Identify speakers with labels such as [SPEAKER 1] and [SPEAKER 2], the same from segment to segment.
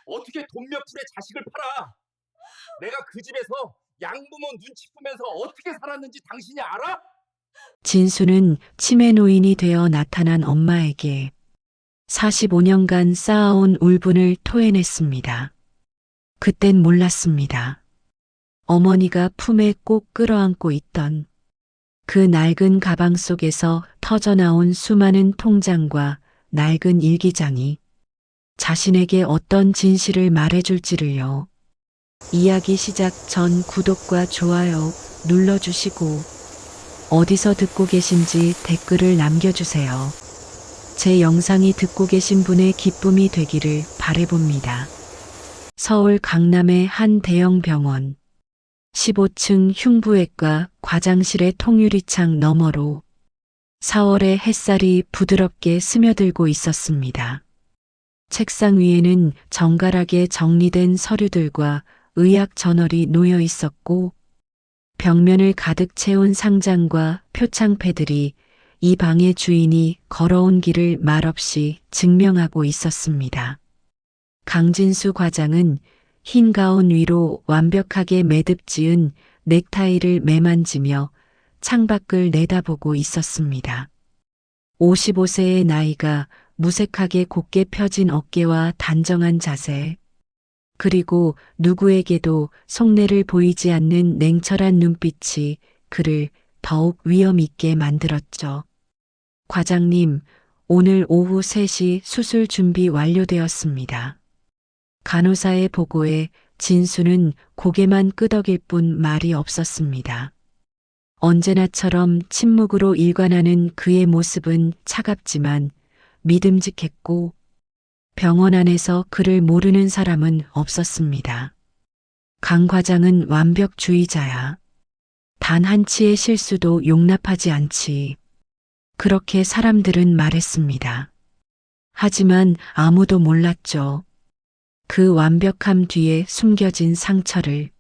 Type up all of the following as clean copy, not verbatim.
[SPEAKER 1] 어떻게 돈 몇 푼에 자식을 팔아? 내가 그 집에서 양부모 눈치 보면서 어떻게 살았는지 당신이 알아?
[SPEAKER 2] 진수는 치매 노인이 되어 나타난 엄마에게 45년간 쌓아온 울분을 토해냈습니다. 그땐 몰랐습니다. 어머니가 품에 꼭 끌어안고 있던 그 낡은 가방 속에서 터져나온 수많은 통장과 낡은 일기장이 자신에게 어떤 진실을 말해줄지를요. 이야기 시작 전 구독과 좋아요 눌러주시고 어디서 듣고 계신지 댓글을 남겨주세요. 제 영상이 듣고 계신 분의 기쁨이 되기를 바라봅니다. 서울 강남의 한 대형 병원 15층 흉부외과 과장실의 통유리창 너머로 4월의 햇살이 부드럽게 스며들고 있었습니다. 책상 위에는 정갈하게 정리된 서류들과 의학 저널이 놓여 있었고 벽면을 가득 채운 상장과 표창패들이 이 방의 주인이 걸어온 길을 말없이 증명하고 있었습니다. 강진수 과장은 흰 가운 위로 완벽하게 매듭 지은 넥타이를 매만지며 창밖을 내다보고 있었습니다. 55세의 나이가 무색하게 곧게 펴진 어깨와 단정한 자세, 그리고 누구에게도 속내를 보이지 않는 냉철한 눈빛이 그를 더욱 위험 있게 만들었죠. 과장님, 오늘 오후 3시 수술 준비 완료되었습니다. 간호사의 보고에 진수는 고개만 끄덕일 뿐 말이 없었습니다. 언제나처럼 침묵으로 일관하는 그의 모습은 차갑지만 믿음직했고 병원 안에서 그를 모르는 사람은 없었습니다. 강 과장은 완벽주의자야. 단 한치의 실수도 용납하지 않지. 그렇게 사람들은 말했습니다. 하지만 아무도 몰랐죠. 그 완벽함 뒤에 숨겨진 상처를,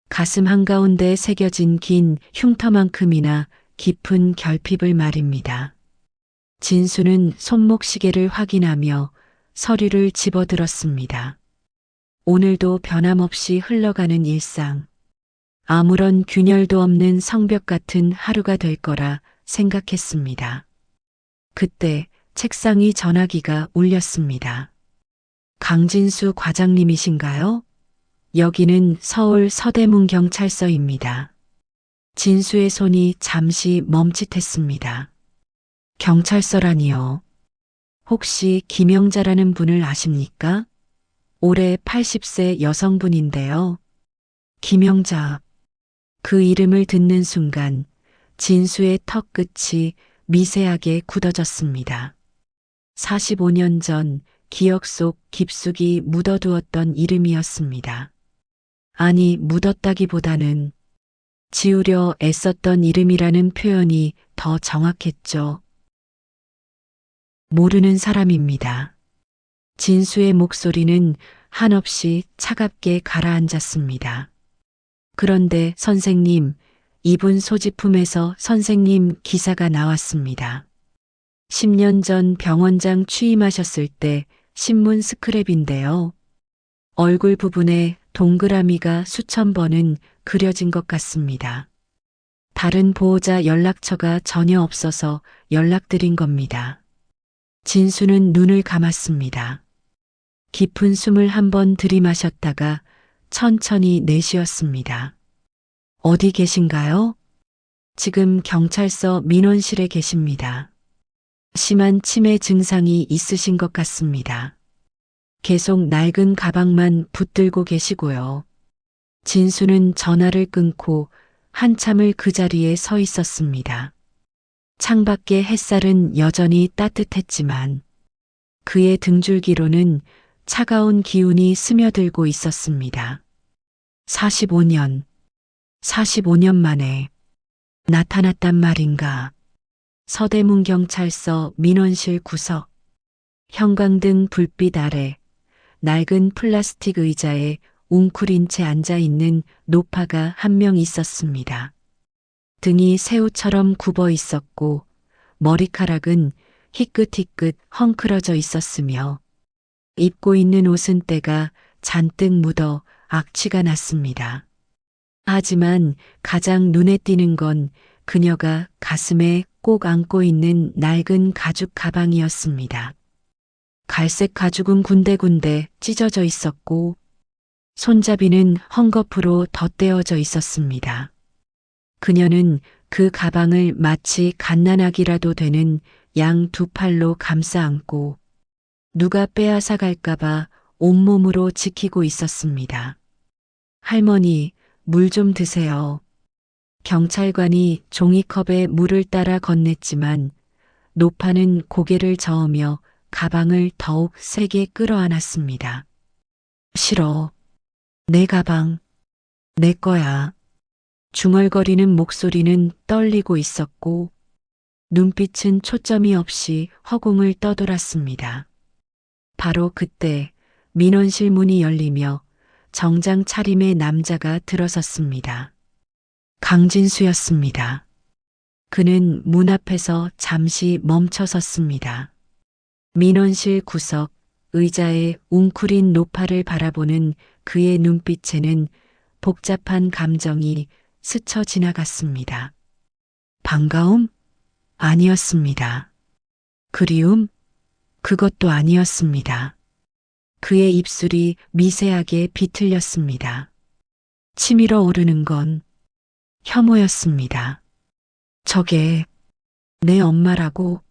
[SPEAKER 2] 가슴 한가운데 새겨진 긴 흉터만큼이나 깊은 결핍을 말입니다. 진수는 손목시계를 확인하며 서류를 집어들었습니다. 오늘도 변함없이 흘러가는 일상, 아무런 균열도 없는 성벽 같은 하루가 될 거라 생각했습니다. 그때 책상 위 전화기가 울렸습니다. 강진수 과장님이신가요? 여기는 서울 서대문 경찰서입니다. 진수의 손이 잠시 멈칫했습니다. 경찰서라니요. 혹시 김영자라는 분을 아십니까? 올해 80세 여성분인데요. 김영자. 그 이름을 듣는 순간 진수의 턱 끝이 미세하게 굳어졌습니다. 45년 전 기억 속 깊숙이 묻어두었던 이름이었습니다. 아니, 묻었다기보다는 지우려 애썼던 이름이라는 표현이 더 정확했죠. 모르는 사람입니다. 진수의 목소리는 한없이 차갑게 가라앉았습니다. 그런데 선생님, 이분 소지품에서 선생님 기사가 나왔습니다. 10년 전 병원장 취임하셨을 때 신문 스크랩인데요. 얼굴 부분에 동그라미가 수천 번은 그려진 것 같습니다. 다른 보호자 연락처가 전혀 없어서 연락드린 겁니다. 진수는 눈을 감았습니다. 깊은 숨을 한 번 들이마셨다가 천천히 내쉬었습니다. 어디 계신가요? 지금 경찰서 민원실에 계십니다. 심한 치매 증상이 있으신 것 같습니다. 계속 낡은 가방만 붙들고 계시고요. 진수는 전화를 끊고 한참을 그 자리에 서 있었습니다. 창밖의 햇살은 여전히 따뜻했지만 그의 등줄기로는 차가운 기운이 스며들고 있었습니다. 45년 만에 나타났단 말인가. 서대문 경찰서 민원실 구석. 형광등 불빛 아래 낡은 플라스틱 의자에 웅크린 채 앉아있는 노파가 한 명 있었습니다. 등이 새우처럼 굽어 있었고 머리카락은 희끗희끗 헝클어져 있었으며 입고 있는 옷은 때가 잔뜩 묻어 악취가 났습니다. 하지만 가장 눈에 띄는 건 그녀가 가슴에 꼭 안고 있는 낡은 가죽 가방이었습니다. 갈색 가죽은 군데군데 찢어져 있었고 손잡이는 헝겊으로 덧대어져 있었습니다. 그녀는 그 가방을 마치 갓난아기라도 되는 양 두 팔로 감싸 안고 누가 빼앗아 갈까봐 온몸으로 지키고 있었습니다. 할머니, 물 좀 드세요. 경찰관이 종이컵에 물을 따라 건넸지만 노파는 고개를 저으며 가방을 더욱 세게 끌어안았습니다. 싫어. 내 가방. 내 거야. 중얼거리는 목소리는 떨리고 있었고 눈빛은 초점이 없이 허공을 떠돌았습니다. 바로 그때 민원실 문이 열리며 정장 차림의 남자가 들어섰습니다. 강진수였습니다. 그는 문 앞에서 잠시 멈춰 섰습니다. 민원실 구석 의자에 웅크린 노파를 바라보는 그의 눈빛에는 복잡한 감정이 스쳐 지나갔습니다. 반가움? 아니었습니다. 그리움? 그것도 아니었습니다. 그의 입술이 미세하게 비틀렸습니다. 치밀어 오르는 건 혐오였습니다. 저게 내 엄마라고.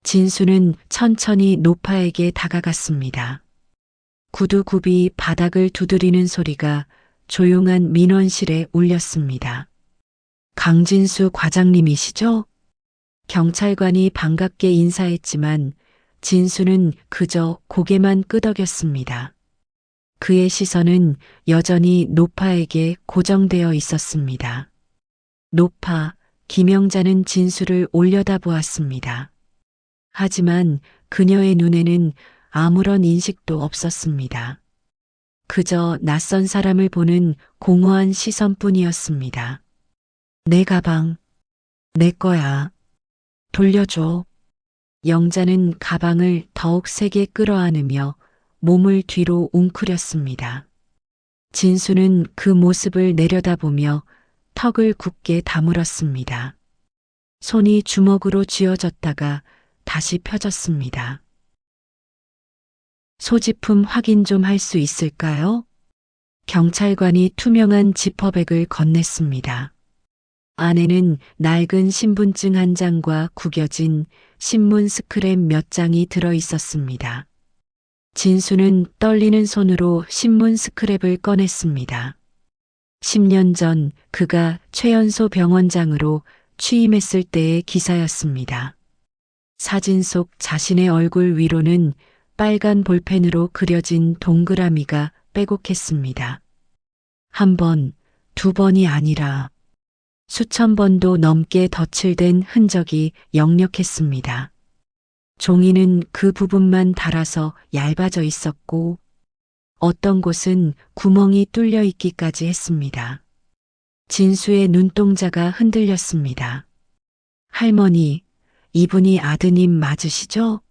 [SPEAKER 2] 진수는 천천히 노파에게 다가갔습니다. 구두굽이 바닥을 두드리는 소리가 조용한 민원실에 울렸습니다. 강진수 과장님이시죠? 경찰관이 반갑게 인사했지만 진수는 그저 고개만 끄덕였습니다. 그의 시선은 여전히 노파에게 고정되어 있었습니다. 노파, 김영자는 진수를 올려다보았습니다. 하지만 그녀의 눈에는 아무런 인식도 없었습니다. 그저 낯선 사람을 보는 공허한 시선뿐이었습니다. 내 가방, 내 거야. 돌려줘. 영자는 가방을 더욱 세게 끌어안으며 몸을 뒤로 웅크렸습니다. 진수는 그 모습을 내려다보며 턱을 굳게 다물었습니다. 손이 주먹으로 쥐어졌다가 다시 펴졌습니다. 소지품 확인 좀 할 수 있을까요? 경찰관이 투명한 지퍼백을 건넸습니다. 안에는 낡은 신분증 한 장과 구겨진 신문 스크랩 몇 장이 들어 있었습니다. 진수는 떨리는 손으로 신문 스크랩을 꺼냈습니다. 10년 전 그가 최연소 병원장으로 취임했을 때의 기사였습니다. 사진 속 자신의 얼굴 위로는 빨간 볼펜으로 그려진 동그라미가 빼곡했습니다. 한 번, 두 번이 아니라 수천 번도 넘게 덧칠된 흔적이 역력했습니다. 종이는 그 부분만 닳아서 얇아져 있었고 어떤 곳은 구멍이 뚫려 있기까지 했습니다. 진수의 눈동자가 흔들렸습니다. 할머니, 이분이 아드님 맞으시죠?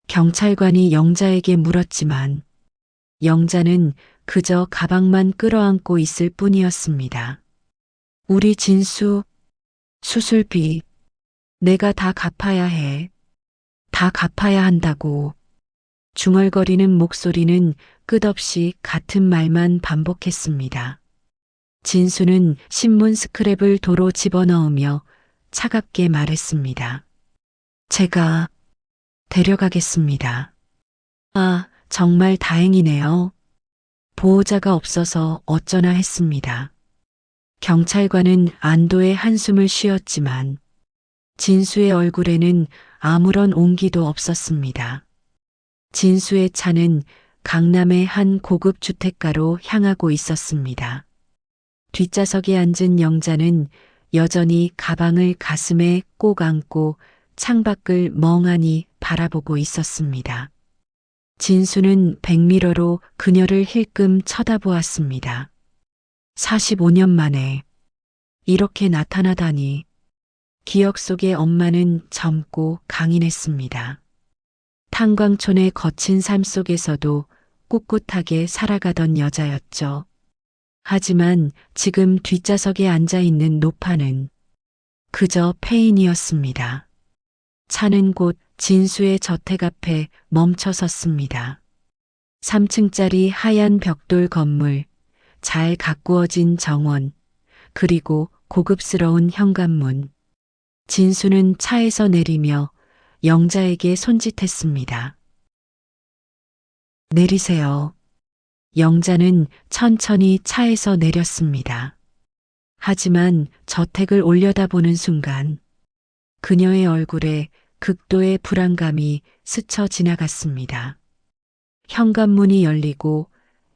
[SPEAKER 2] 경찰관이 영자에게 물었지만 영자는 그저 가방만 끌어안고 있을 뿐이었습니다. 우리 진수, 수술비, 내가 다 갚아야 해. 다 갚아야 한다고. 중얼거리는 목소리는 끝없이 같은 말만 반복했습니다. 진수는 신문 스크랩을 도로 집어넣으며 차갑게 말했습니다. 제가 데려가겠습니다. 아, 정말 다행이네요. 보호자가 없어서 어쩌나 했습니다. 경찰관은 안도의 한숨을 쉬었지만 진수의 얼굴에는 아무런 온기도 없었습니다. 진수의 차는 강남의 한 고급 주택가로 향하고 있었습니다. 뒷좌석에 앉은 영자는 여전히 가방을 가슴에 꼭 안고 창밖을 멍하니 바라보고 있었습니다. 진수는 백미러로 그녀를 힐끔 쳐다보았습니다. 45년 만에 이렇게 나타나다니. 기억 속의 엄마는 젊고 강인했습니다. 탄광촌의 거친 삶 속에서도 꿋꿋하게 살아가던 여자였죠. 하지만 지금 뒷좌석에 앉아 있는 노파는 그저 폐인이었습니다. 차는 곧 진수의 저택 앞에 멈춰 섰습니다. 3층짜리 하얀 벽돌 건물, 잘 가꾸어진 정원, 그리고 고급스러운 현관문. 진수는 차에서 내리며 영자에게 손짓했습니다. 내리세요. 영자는 천천히 차에서 내렸습니다. 하지만 저택을 올려다보는 순간 그녀의 얼굴에 극도의 불안감이 스쳐 지나갔습니다. 현관문이 열리고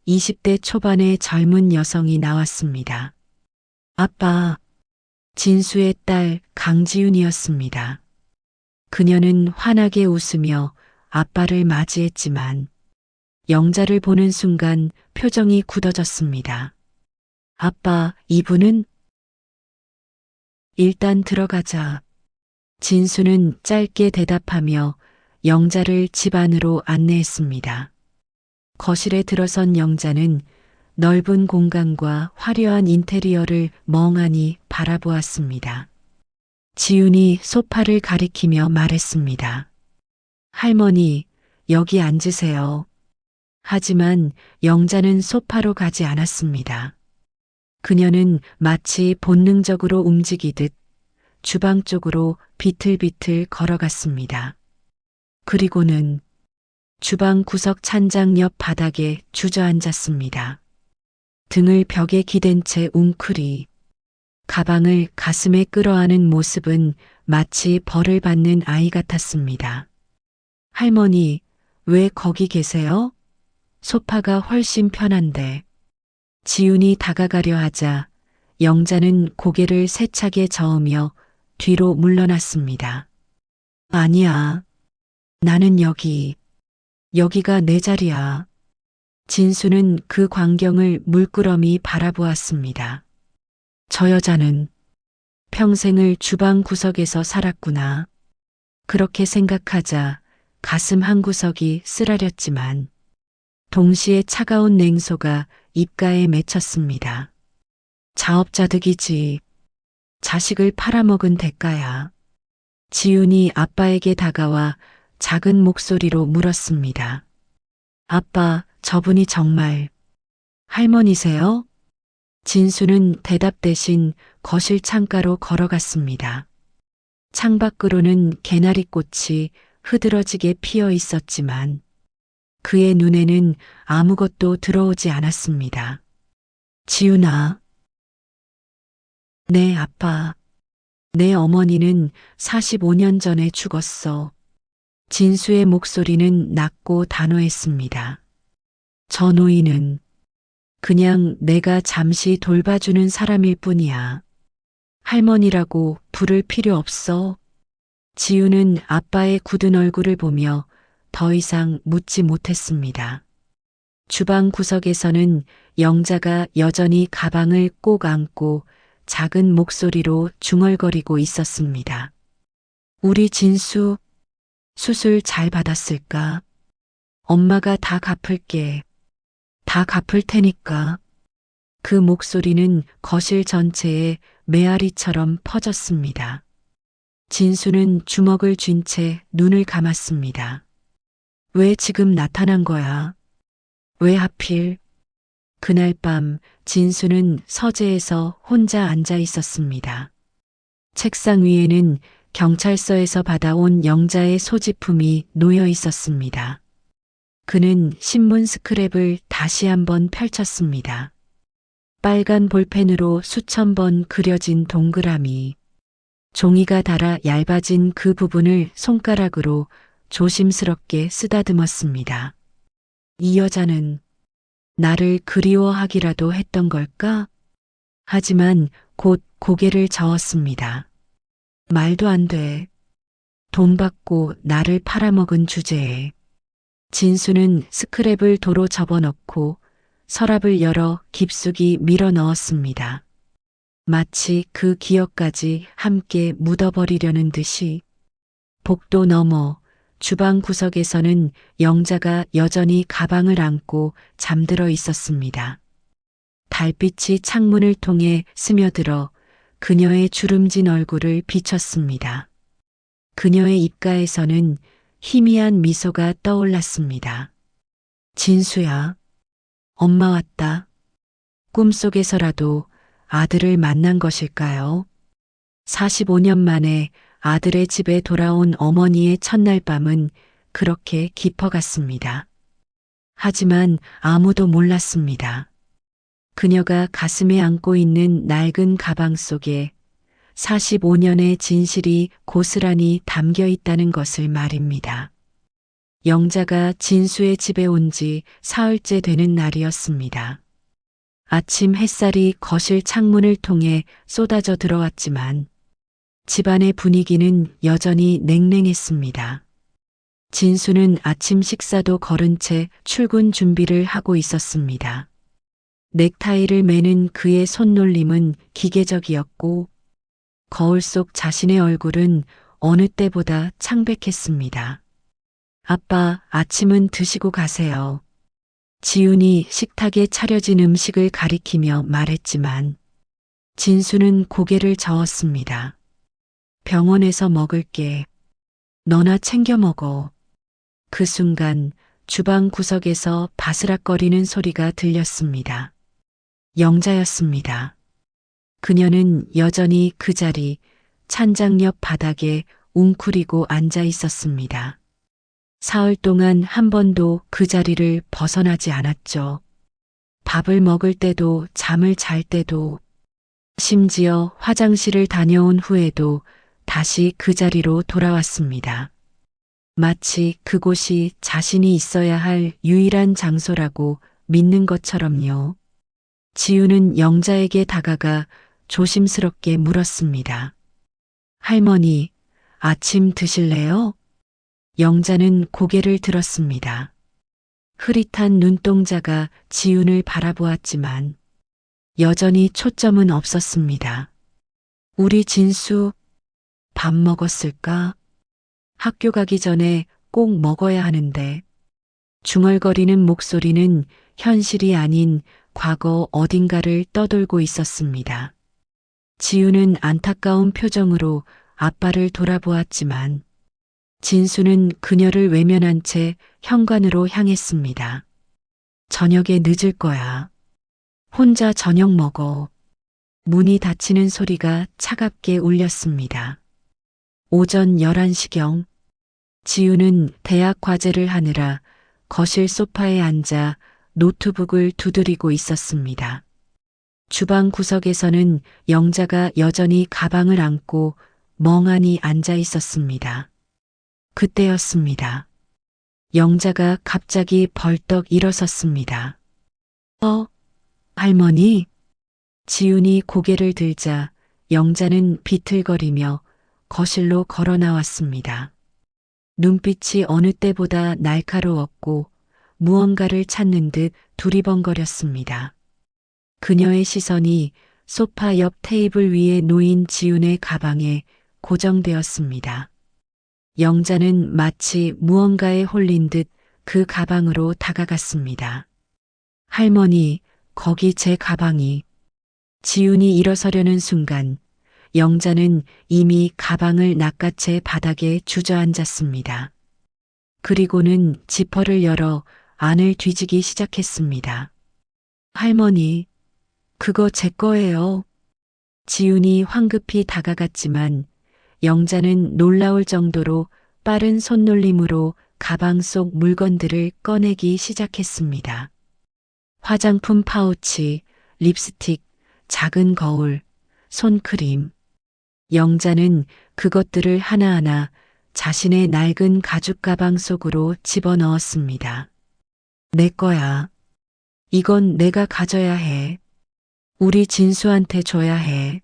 [SPEAKER 2] 20대 초반의 젊은 여성이 나왔습니다. 아빠, 진수의 딸 강지윤이었습니다. 그녀는 환하게 웃으며 아빠를 맞이했지만 영자를 보는 순간 표정이 굳어졌습니다. 아빠, 이분은? 일단 들어가자. 진수는 짧게 대답하며 영자를 집 안으로 안내했습니다. 거실에 들어선 영자는 넓은 공간과 화려한 인테리어를 멍하니 바라보았습니다. 지윤이 소파를 가리키며 말했습니다. 할머니, 여기 앉으세요. 하지만 영자는 소파로 가지 않았습니다. 그녀는 마치 본능적으로 움직이듯 주방 쪽으로 비틀비틀 걸어갔습니다. 그리고는 주방 구석 찬장 옆 바닥에 주저앉았습니다. 등을 벽에 기댄 채 웅크리, 가방을 가슴에 끌어안은 모습은 마치 벌을 받는 아이 같았습니다. 할머니, 왜 거기 계세요? 소파가 훨씬 편한데. 지윤이 다가가려 하자 영자는 고개를 세차게 저으며 뒤로 물러났습니다. 아니야. 나는 여기가 내 자리야. 진수는 그 광경을 물끄러미 바라보았습니다. 저 여자는 평생을 주방 구석에서 살았구나. 그렇게 생각하자 가슴 한구석이 쓰라렸지만 동시에 차가운 냉소가 입가에 맺혔습니다. 자업자득이지. 자식을 팔아먹은 대가야. 지윤이 아빠에게 다가와 작은 목소리로 물었습니다. 아빠, 저분이 정말 할머니세요? 진수는 대답 대신 거실 창가로 걸어갔습니다. 창밖으로는 개나리꽃이 흐드러지게 피어 있었지만 그의 눈에는 아무것도 들어오지 않았습니다. 지윤아. 네, 아빠. 내 어머니는 45년 전에 죽었어. 진수의 목소리는 낮고 단호했습니다. 저 노인은 그냥 내가 잠시 돌봐주는 사람일 뿐이야. 할머니라고 부를 필요 없어. 지윤은 아빠의 굳은 얼굴을 보며 더 이상 묻지 못했습니다. 주방 구석에서는 영자가 여전히 가방을 꼭 안고 작은 목소리로 중얼거리고 있었습니다. 우리 진수, 수술 잘 받았을까? 엄마가 다 갚을게. 다 갚을 테니까. 그 목소리는 거실 전체에 메아리처럼 퍼졌습니다. 진수는 주먹을 쥔 채 눈을 감았습니다. 왜 지금 나타난 거야? 왜 하필? 그날 밤 진수는 서재에서 혼자 앉아 있었습니다. 책상 위에는 경찰서에서 받아온 영자의 소지품이 놓여 있었습니다. 그는 신문 스크랩을 다시 한번 펼쳤습니다. 빨간 볼펜으로 수천 번 그려진 동그라미, 종이가 닳아 얇아진 그 부분을 손가락으로 조심스럽게 쓰다듬었습니다. 이 여자는 나를 그리워하기라도 했던 걸까? 하지만 곧 고개를 저었습니다. 말도 안 돼. 돈 받고 나를 팔아먹은 주제에. 진수는 스크랩을 도로 접어넣고 서랍을 열어 깊숙이 밀어 넣었습니다. 마치 그 기억까지 함께 묻어버리려는 듯이 복도 너머 주방 구석에서는 영자가 여전히 가방을 안고 잠들어 있었습니다. 달빛이 창문을 통해 스며들어 그녀의 주름진 얼굴을 비쳤습니다. 그녀의 입가에서는 희미한 미소가 떠올랐습니다. 진수야, 엄마 왔다. 꿈속에서라도 아들을 만난 것일까요? 45년 만에 아들의 집에 돌아온 어머니의 첫날 밤은 그렇게 깊어갔습니다. 하지만 아무도 몰랐습니다. 그녀가 가슴에 안고 있는 낡은 가방 속에 45년의 진실이 고스란히 담겨 있다는 것을 말입니다. 영자가 진수의 집에 온 지 사흘째 되는 날이었습니다. 아침 햇살이 거실 창문을 통해 쏟아져 들어왔지만 집안의 분위기는 여전히 냉랭했습니다. 진수는 아침 식사도 거른 채 출근 준비를 하고 있었습니다. 넥타이를 매는 그의 손놀림은 기계적이었고 거울 속 자신의 얼굴은 어느 때보다 창백했습니다. 아빠, 아침은 드시고 가세요. 지훈이 식탁에 차려진 음식을 가리키며 말했지만 진수는 고개를 저었습니다. 병원에서 먹을게. 너나 챙겨 먹어. 그 순간 주방 구석에서 바스락거리는 소리가 들렸습니다. 영자였습니다. 그녀는 여전히 그 자리 찬장 옆 바닥에 웅크리고 앉아 있었습니다. 사흘 동안 한 번도 그 자리를 벗어나지 않았죠. 밥을 먹을 때도 잠을 잘 때도 심지어 화장실을 다녀온 후에도 다시 그 자리로 돌아왔습니다. 마치 그곳이 자신이 있어야 할 유일한 장소라고 믿는 것처럼요. 지우는 영자에게 다가가 조심스럽게 물었습니다. 할머니, 아침 드실래요? 영자는 고개를 들었습니다. 흐릿한 눈동자가 지훈을 바라보았지만 여전히 초점은 없었습니다. 우리 진수 밥 먹었을까? 학교 가기 전에 꼭 먹어야 하는데. 중얼거리는 목소리는 현실이 아닌 과거 어딘가를 떠돌고 있었습니다. 지우는 안타까운 표정으로 아빠를 돌아보았지만 진수는 그녀를 외면한 채 현관으로 향했습니다. 저녁에 늦을 거야. 혼자 저녁 먹어. 문이 닫히는 소리가 차갑게 울렸습니다. 오전 11시경 지우는 대학 과제를 하느라 거실 소파에 앉아 노트북을 두드리고 있었습니다. 주방 구석에서는 영자가 여전히 가방을 안고 멍하니 앉아 있었습니다. 그때였습니다. 영자가 갑자기 벌떡 일어섰습니다. 할머니? 지훈이 고개를 들자 영자는 비틀거리며 거실로 걸어 나왔습니다. 눈빛이 어느 때보다 날카로웠고 무언가를 찾는 듯 두리번거렸습니다. 그녀의 시선이 소파 옆 테이블 위에 놓인 지훈의 가방에 고정되었습니다. 영자는 마치 무언가에 홀린 듯 그 가방으로 다가갔습니다. 할머니, 거기 제 가방이. 지훈이 일어서려는 순간 영자는 이미 가방을 낚아채 바닥에 주저앉았습니다. 그리고는 지퍼를 열어 안을 뒤지기 시작했습니다. 할머니, 그거 제 거예요. 지훈이 황급히 다가갔지만 영자는 놀라울 정도로 빠른 손놀림으로 가방 속 물건들을 꺼내기 시작했습니다. 화장품 파우치, 립스틱, 작은 거울, 손크림. 영자는 그것들을 하나하나 자신의 낡은 가죽 가방 속으로 집어넣었습니다. 내 거야. 이건 내가 가져야 해. 우리 진수한테 줘야 해.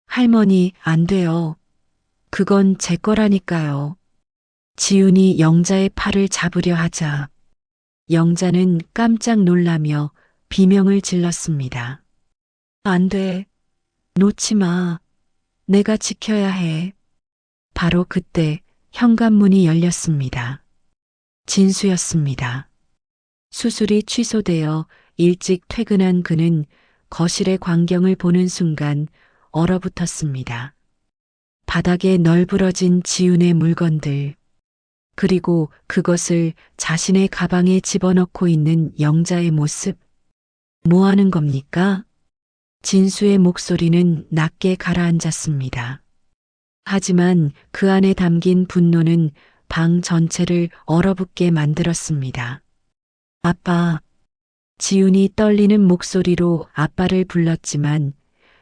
[SPEAKER 2] 할머니, 안 돼요. 그건 제 거라니까요. 지훈이 영자의 팔을 잡으려 하자 영자는 깜짝 놀라며 비명을 질렀습니다. 안 돼. 놓지 마. 내가 지켜야 해. 바로 그때 현관문이 열렸습니다. 진수였습니다. 수술이 취소되어 일찍 퇴근한 그는 거실의 광경을 보는 순간 얼어붙었습니다. 바닥에 널브러진 지훈의 물건들, 그리고 그것을 자신의 가방에 집어넣고 있는 영자의 모습. 뭐 하는 겁니까? 진수의 목소리는 낮게 가라앉았습니다. 하지만 그 안에 담긴 분노는 방 전체를 얼어붙게 만들었습니다. 아빠. 지훈이 떨리는 목소리로 아빠를 불렀지만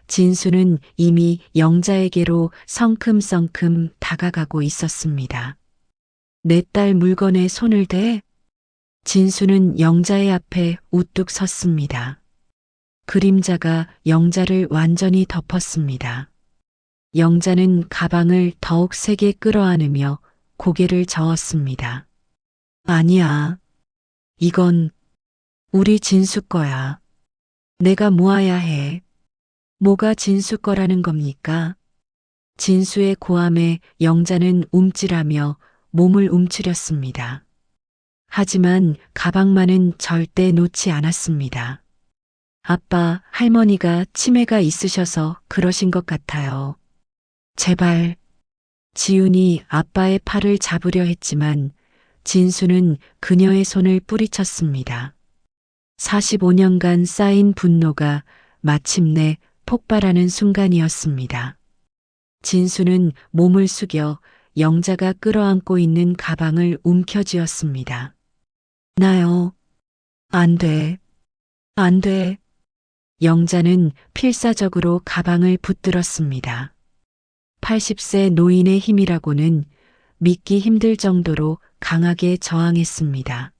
[SPEAKER 2] 진수는 이미 영자에게로 성큼성큼 다가가고 있었습니다. 내 딸 물건에 손을 대? 진수는 영자의 앞에 우뚝 섰습니다. 그림자가 영자를 완전히 덮었습니다. 영자는 가방을 더욱 세게 끌어안으며 고개를 저었습니다. 아니야. 이건 우리 진수 거야. 내가 모아야 해. 뭐가 진수 거라는 겁니까? 진수의 고함에 영자는 움찔하며 몸을 움츠렸습니다. 하지만 가방만은 절대 놓지 않았습니다. 아빠, 할머니가 치매가 있으셔서 그러신 것 같아요. 제발. 지훈이 아빠의 팔을 잡으려 했지만 진수는 그녀의 손을 뿌리쳤습니다. 45년간 쌓인 분노가 마침내 폭발하는 순간이었습니다. 진수는 몸을 숙여 영자가 끌어안고 있는 가방을 움켜쥐었습니다. 나요. 안 돼. 안 돼. 영자는 필사적으로 가방을 붙들었습니다. 80세 노인의 힘이라고는 믿기 힘들 정도로 강하게 저항했습니다.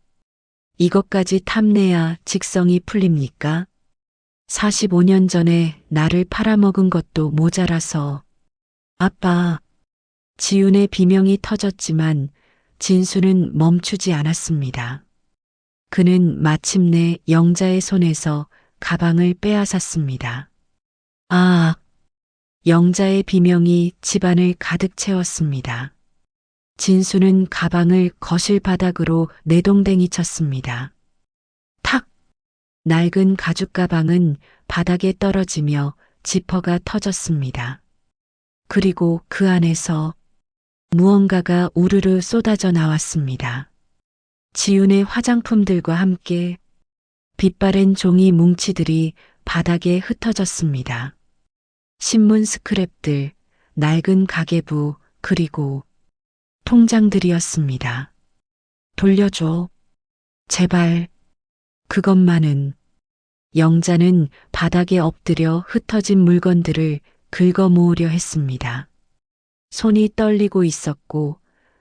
[SPEAKER 2] 이것까지 탐내야 직성이 풀립니까? 45년 전에 나를 팔아먹은 것도 모자라서. 아빠. 지훈의 비명이 터졌지만 진수는 멈추지 않았습니다. 그는 마침내 영자의 손에서 가방을 빼앗았습니다. 아. 영자의 비명이 집안을 가득 채웠습니다. 진수는 가방을 거실 바닥으로 내동댕이 쳤습니다. 탁! 낡은 가죽 가방은 바닥에 떨어지며 지퍼가 터졌습니다. 그리고 그 안에서 무언가가 우르르 쏟아져 나왔습니다. 지훈의 화장품들과 함께 빛바랜 종이 뭉치들이 바닥에 흩어졌습니다. 신문 스크랩들, 낡은 가계부, 그리고 통장들이었습니다. 돌려줘. 제발. 그것만은. 영자는 바닥에 엎드려 흩어진 물건들을 긁어 모으려 했습니다. 손이 떨리고 있었고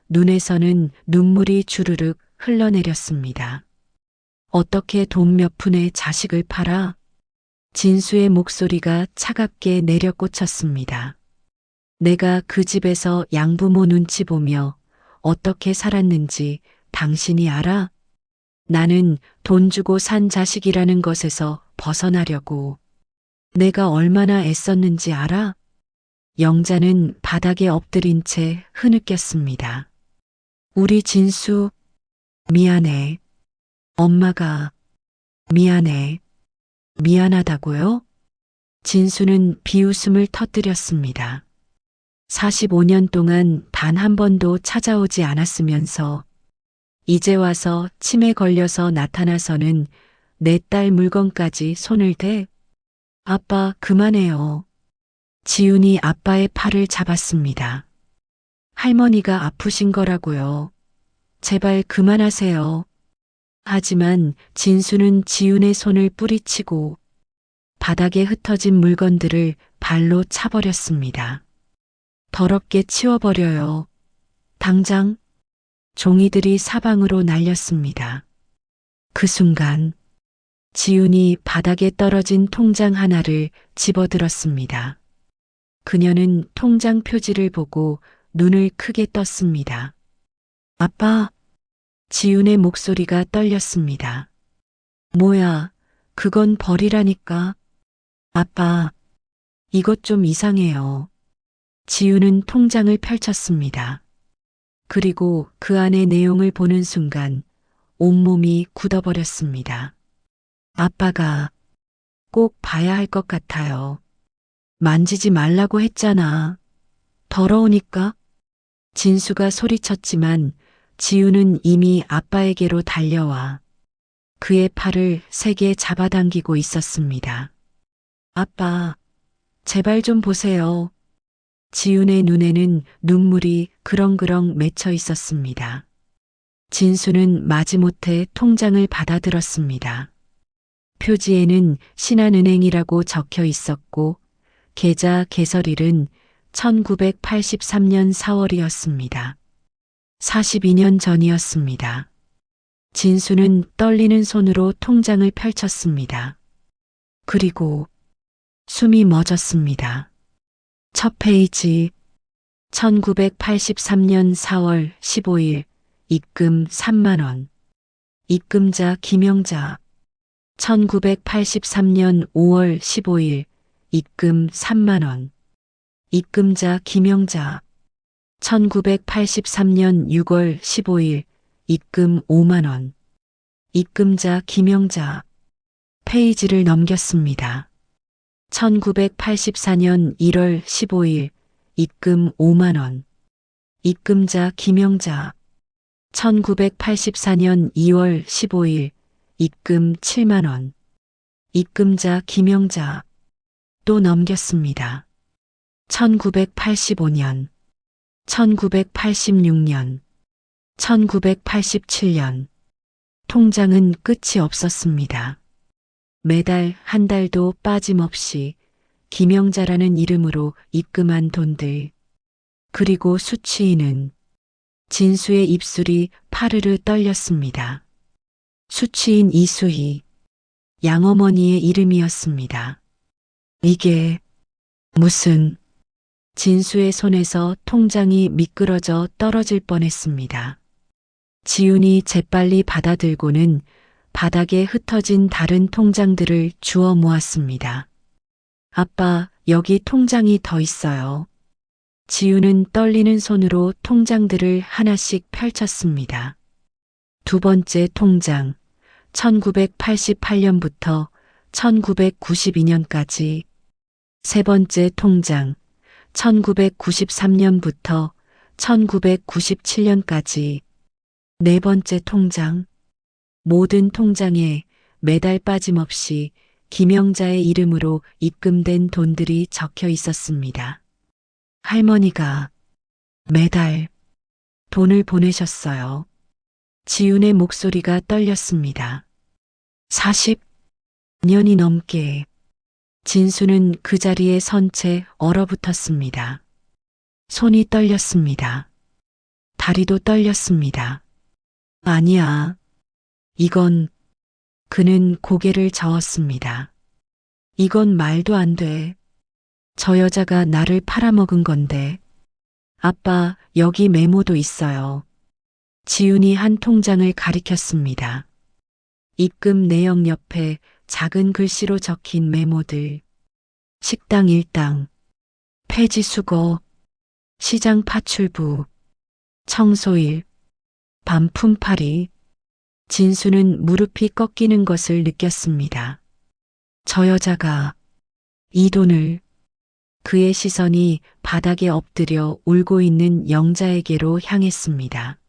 [SPEAKER 2] 눈에서는 눈물이 주르륵 흘러내렸습니다. 어떻게 돈 몇 푼에 자식을 팔아? 진수의 목소리가 차갑게 내려꽂혔습니다. 내가 그 집에서 양부모 눈치 보며 어떻게 살았는지 당신이 알아? 나는 돈 주고 산 자식이라는 것에서 벗어나려고 내가 얼마나 애썼는지 알아? 영자는 바닥에 엎드린 채 흐느꼈습니다. 우리 진수, 미안해. 엄마가 미안해. 미안하다고요? 진수는 비웃음을 터뜨렸습니다. 45년 동안 단 한 번도 찾아오지 않았으면서 이제 와서 치매 걸려서 나타나서는 내 딸 물건까지 손을 대? 아빠, 그만해요. 지훈이 아빠의 팔을 잡았습니다. 할머니가 아프신 거라고요. 제발 그만하세요. 하지만 진수는 지훈의 손을 뿌리치고 바닥에 흩어진 물건들을 발로 차버렸습니다. 더럽게 치워버려요. 당장. 종이들이 사방으로 날렸습니다. 그 순간 지훈이 바닥에 떨어진 통장 하나를 집어들었습니다. 그녀는 통장 표지를 보고 눈을 크게 떴습니다. 아빠. 지훈의 목소리가 떨렸습니다. 뭐야, 그건 버리라니까. 아빠, 이것 좀 이상해요. 지훈은 통장을 펼쳤습니다. 그리고 그 안의 내용을 보는 순간 온몸이 굳어버렸습니다. 아빠가 꼭 봐야 할 것 같아요. 만지지 말라고 했잖아. 더러우니까? 진수가 소리쳤지만 지우는 이미 아빠에게로 달려와 그의 팔을 세게 잡아당기고 있었습니다. 아빠, 제발 좀 보세요. 지훈의 눈에는 눈물이 그렁그렁 맺혀 있었습니다. 진수는 마지못해 통장을 받아들었습니다. 표지에는 신한은행이라고 적혀 있었고 계좌 개설일은 1983년 4월이었습니다. 42년 전이었습니다. 진수는 떨리는 손으로 통장을 펼쳤습니다. 그리고 숨이 멎었습니다. 첫 페이지 1983년 4월 15일 입금 3만 원. 입금자 김영자 1983년 5월 15일 입금 3만 원. 입금자 김영자 1983년 6월 15일 입금 5만 원. 입금자 김영자 페이지를 넘겼습니다. 1984년 1월 15일 입금 5만 원. 입금자 김영자 1984년 2월 15일 입금 7만 원. 입금자 김영자 또 넘겼습니다. 1985년, 1986년, 1987년 통장은 끝이 없었습니다. 매달 한 달도 빠짐없이 김영자라는 이름으로 입금한 돈들. 그리고 수취인은 진수의 입술이 파르르 떨렸습니다. 수취인 이수희, 양어머니의 이름이었습니다. 이게 무슨... 진수의 손에서 통장이 미끄러져 떨어질 뻔했습니다. 지훈이 재빨리 받아들고는 바닥에 흩어진 다른 통장들을 주워 모았습니다. 아빠, 여기 통장이 더 있어요. 지훈은 떨리는 손으로 통장들을 하나씩 펼쳤습니다. 두 번째 통장, 1988년부터 1992년까지. 세 번째 통장, 1993년부터 1997년까지. 네 번째 통장. 모든 통장에 매달 빠짐없이 김영자의 이름으로 입금된 돈들이 적혀 있었습니다. 할머니가 매달 돈을 보내셨어요. 지훈의 목소리가 떨렸습니다. 40년이 넘게. 진수는 그 자리에 선 채 얼어붙었습니다. 손이 떨렸습니다. 다리도 떨렸습니다. 아니야. 이건... 그는 고개를 저었습니다. 이건 말도 안 돼. 저 여자가 나를 팔아먹은 건데. 아빠, 여기 메모도 있어요. 지훈이 한 통장을 가리켰습니다. 입금 내역 옆에 작은 글씨로 적힌 메모들. 식당 일당, 폐지 수거, 시장 파출부, 청소일, 밤 품팔이. 진수는 무릎이 꺾이는 것을 느꼈습니다. 저 여자가 이 돈을... 그의 시선이 바닥에 엎드려 울고 있는 영자에게로 향했습니다.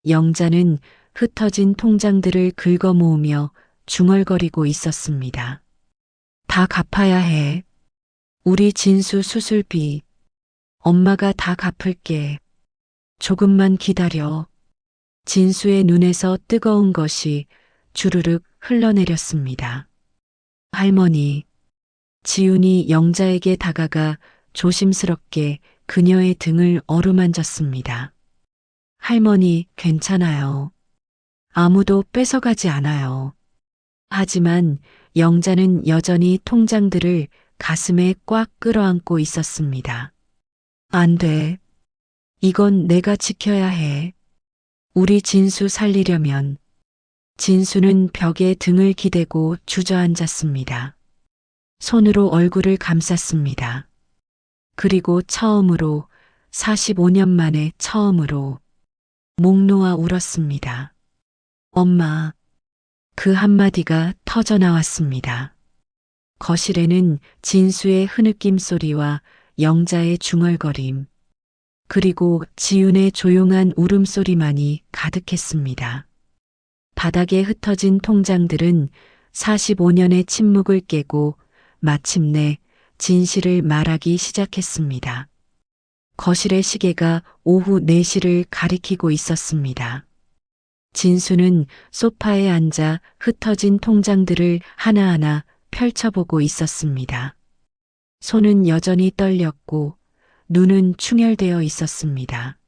[SPEAKER 2] 영자는 흩어진 통장들을 긁어 모으며 중얼거리고 있었습니다. 다 갚아야 해. 우리 진수 수술비. 엄마가 다 갚을게. 조금만 기다려. 진수의 눈에서 뜨거운 것이 주르륵 흘러내렸습니다. 할머니. 지훈이 영자에게 다가가 조심스럽게 그녀의 등을 어루만졌습니다. 할머니, 괜찮아요. 아무도 뺏어가지 않아요. 하지만 영자는 여전히 통장들을 가슴에 꽉 끌어안고 있었습니다. 안 돼. 이건 내가 지켜야 해. 우리 진수 살리려면. 진수는 벽에 등을 기대고 주저앉았습니다. 손으로 얼굴을 감쌌습니다. 그리고 처음으로, 45년 만에 처음으로 목 놓아 울었습니다. 엄마. 그 한마디가 터져 나왔습니다. 거실에는 진수의 흐느낌 소리와 영자의 중얼거림, 그리고 지윤의 조용한 울음소리만이 가득했습니다. 바닥에 흩어진 통장들은 45년의 침묵을 깨고 마침내 진실을 말하기 시작했습니다. 거실의 시계가 오후 4시를 가리키고 있었습니다. 진수는 소파에 앉아 흩어진 통장들을 하나하나 펼쳐보고 있었습니다. 손은 여전히 떨렸고 눈은 충혈되어 있었습니다.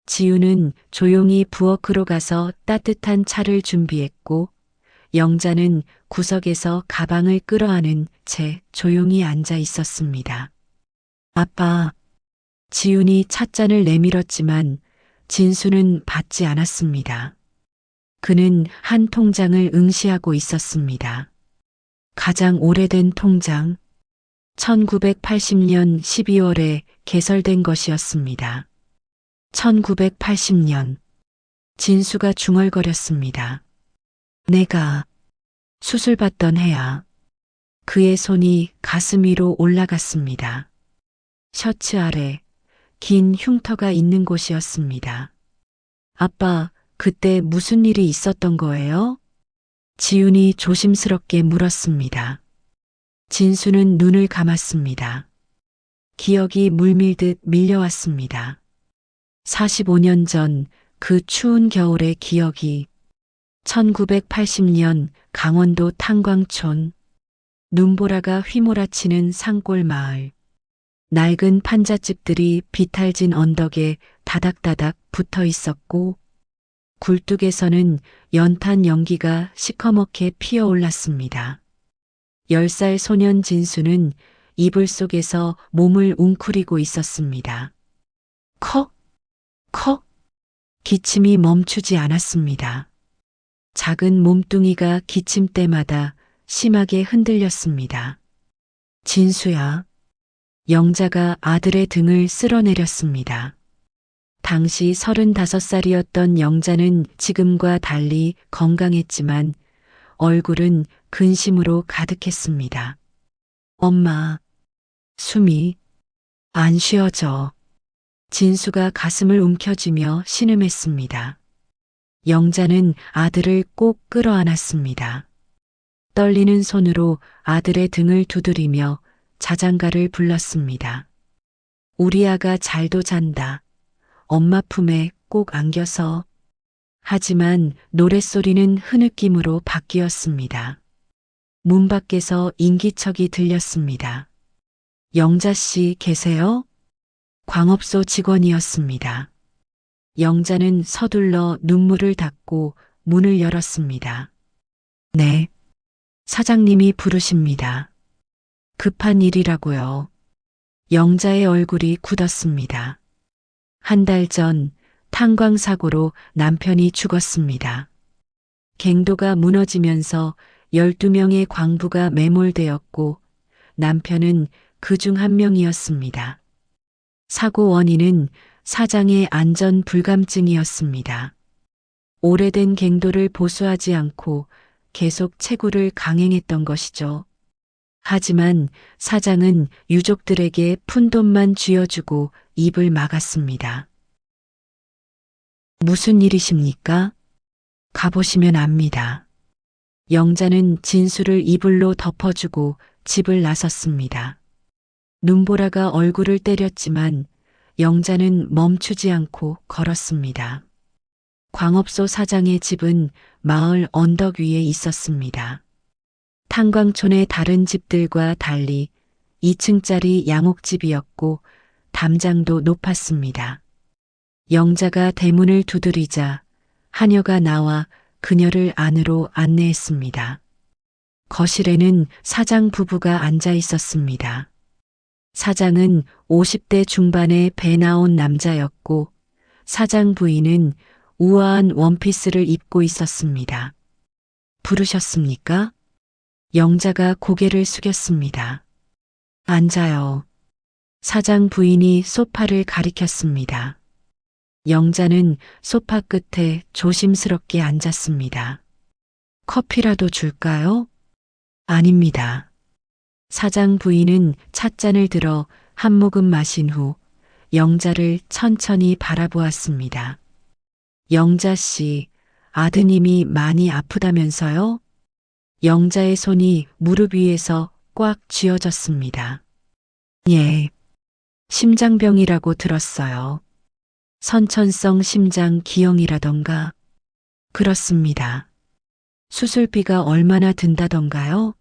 [SPEAKER 2] 지우는 조용히 부엌으로 가서 따뜻한 차를 준비했고 영자는 구석에서 가방을 끌어안은 채 조용히 앉아 있었습니다. 아빠. 지훈이 찻잔을 내밀었지만 진수는 받지 않았습니다. 그는 한 통장을 응시하고 있었습니다. 가장 오래된 통장, 1980년 12월에 개설된 것이었습니다. 1980년. 진수가 중얼거렸습니다. 내가 수술받던 해야. 그의 손이 가슴 위로 올라갔습니다. 셔츠 아래 긴 흉터가 있는 곳이었습니다. 아빠, 그때 무슨 일이 있었던 거예요? 지훈이 조심스럽게 물었습니다. 진수는 눈을 감았습니다. 기억이 물밀듯 밀려왔습니다. 45년 전 그 추운 겨울의 기억이 1980년 강원도 탄광촌 눈보라가 휘몰아치는 산골 마을 낡은 판잣집들이 비탈진 언덕에 다닥다닥 붙어 있었고 굴뚝에서는 연탄 연기가 시커멓게 피어올랐습니다. 10살 소년 진수는 이불 속에서 몸을 웅크리고 있었습니다. 컥! 컥! 기침이 멈추지 않았습니다. 작은 몸뚱이가 기침 때마다 심하게 흔들렸습니다. 진수야. 영자가 아들의 등을 쓸어내렸습니다. 당시 35살이었던 영자는 지금과 달리 건강했지만 얼굴은 근심으로 가득했습니다. 엄마, 숨이 안 쉬어져. 진수가 가슴을 움켜쥐며 신음했습니다. 영자는 아들을 꼭 끌어안았습니다. 떨리는 손으로 아들의 등을 두드리며 자장가를 불렀습니다. 우리 아가 잘도 잔다. 엄마 품에 꼭 안겨서. 하지만 노랫소리는 흐느낌으로 바뀌었습니다. 문 밖에서 인기척이 들렸습니다. 영자 씨 계세요? 광업소 직원이었습니다. 영자는 서둘러 눈물을 닦고 문을 열었습니다. 네. 사장님이 부르십니다. 급한 일이라고요. 영자의 얼굴이 굳었습니다. 한 달 전 탄광사고로 남편이 죽었습니다. 갱도가 무너지면서 12명의 광부가 매몰되었고 남편은 그 중 한 명이었습니다. 사고 원인은 사장의 안전 불감증이었습니다. 오래된 갱도를 보수하지 않고 계속 채굴을 강행했던 것이죠. 하지만 사장은 유족들에게 푼돈만 쥐어주고 입을 막았습니다. 무슨 일이십니까? 가보시면 압니다. 영자는 진수를 이불로 덮어주고 집을 나섰습니다. 눈보라가 얼굴을 때렸지만 영자는 멈추지 않고 걸었습니다. 광업소 사장의 집은 마을 언덕 위에 있었습니다. 탄광촌의 다른 집들과 달리 2층짜리 양옥집이었고 담장도 높았습니다. 영자가 대문을 두드리자 하녀가 나와 그녀를 안으로 안내했습니다. 거실에는 사장 부부가 앉아 있었습니다. 사장은 50대 중반의 배 나온 남자였고 사장 부인은 우아한 원피스를 입고 있었습니다. 부르셨습니까? 영자가 고개를 숙였습니다. 앉아요. 사장 부인이 소파를 가리켰습니다. 영자는 소파 끝에 조심스럽게 앉았습니다. 커피라도 줄까요? 아닙니다. 사장 부인은 찻잔을 들어 한 모금 마신 후 영자를 천천히 바라보았습니다. 영자 씨, 아드님이 많이 아프다면서요? 영자의 손이 무릎 위에서 꽉 쥐어졌습니다. 예, 심장병이라고 들었어요. 선천성 심장 기형이라던가. 그렇습니다. 수술비가 얼마나 든다던가요?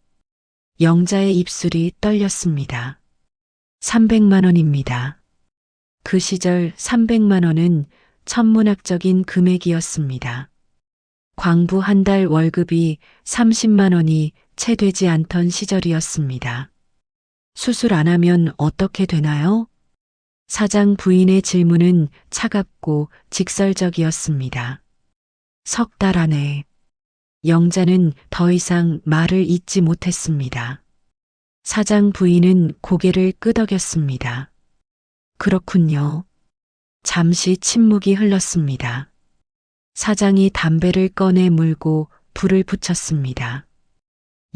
[SPEAKER 2] 영자의 입술이 떨렸습니다. 300만 원입니다. 그 시절 300만 원은 천문학적인 금액이었습니다. 광부 한 달 월급이 30만 원이 채 되지 않던 시절이었습니다. 수술 안 하면 어떻게 되나요? 사장 부인의 질문은 차갑고 직설적이었습니다. 석 달 안에. 영자는 더 이상 말을 잇지 못했습니다. 사장 부인은 고개를 끄덕였습니다. 그렇군요. 잠시 침묵이 흘렀습니다. 사장이 담배를 꺼내 물고 불을 붙였습니다.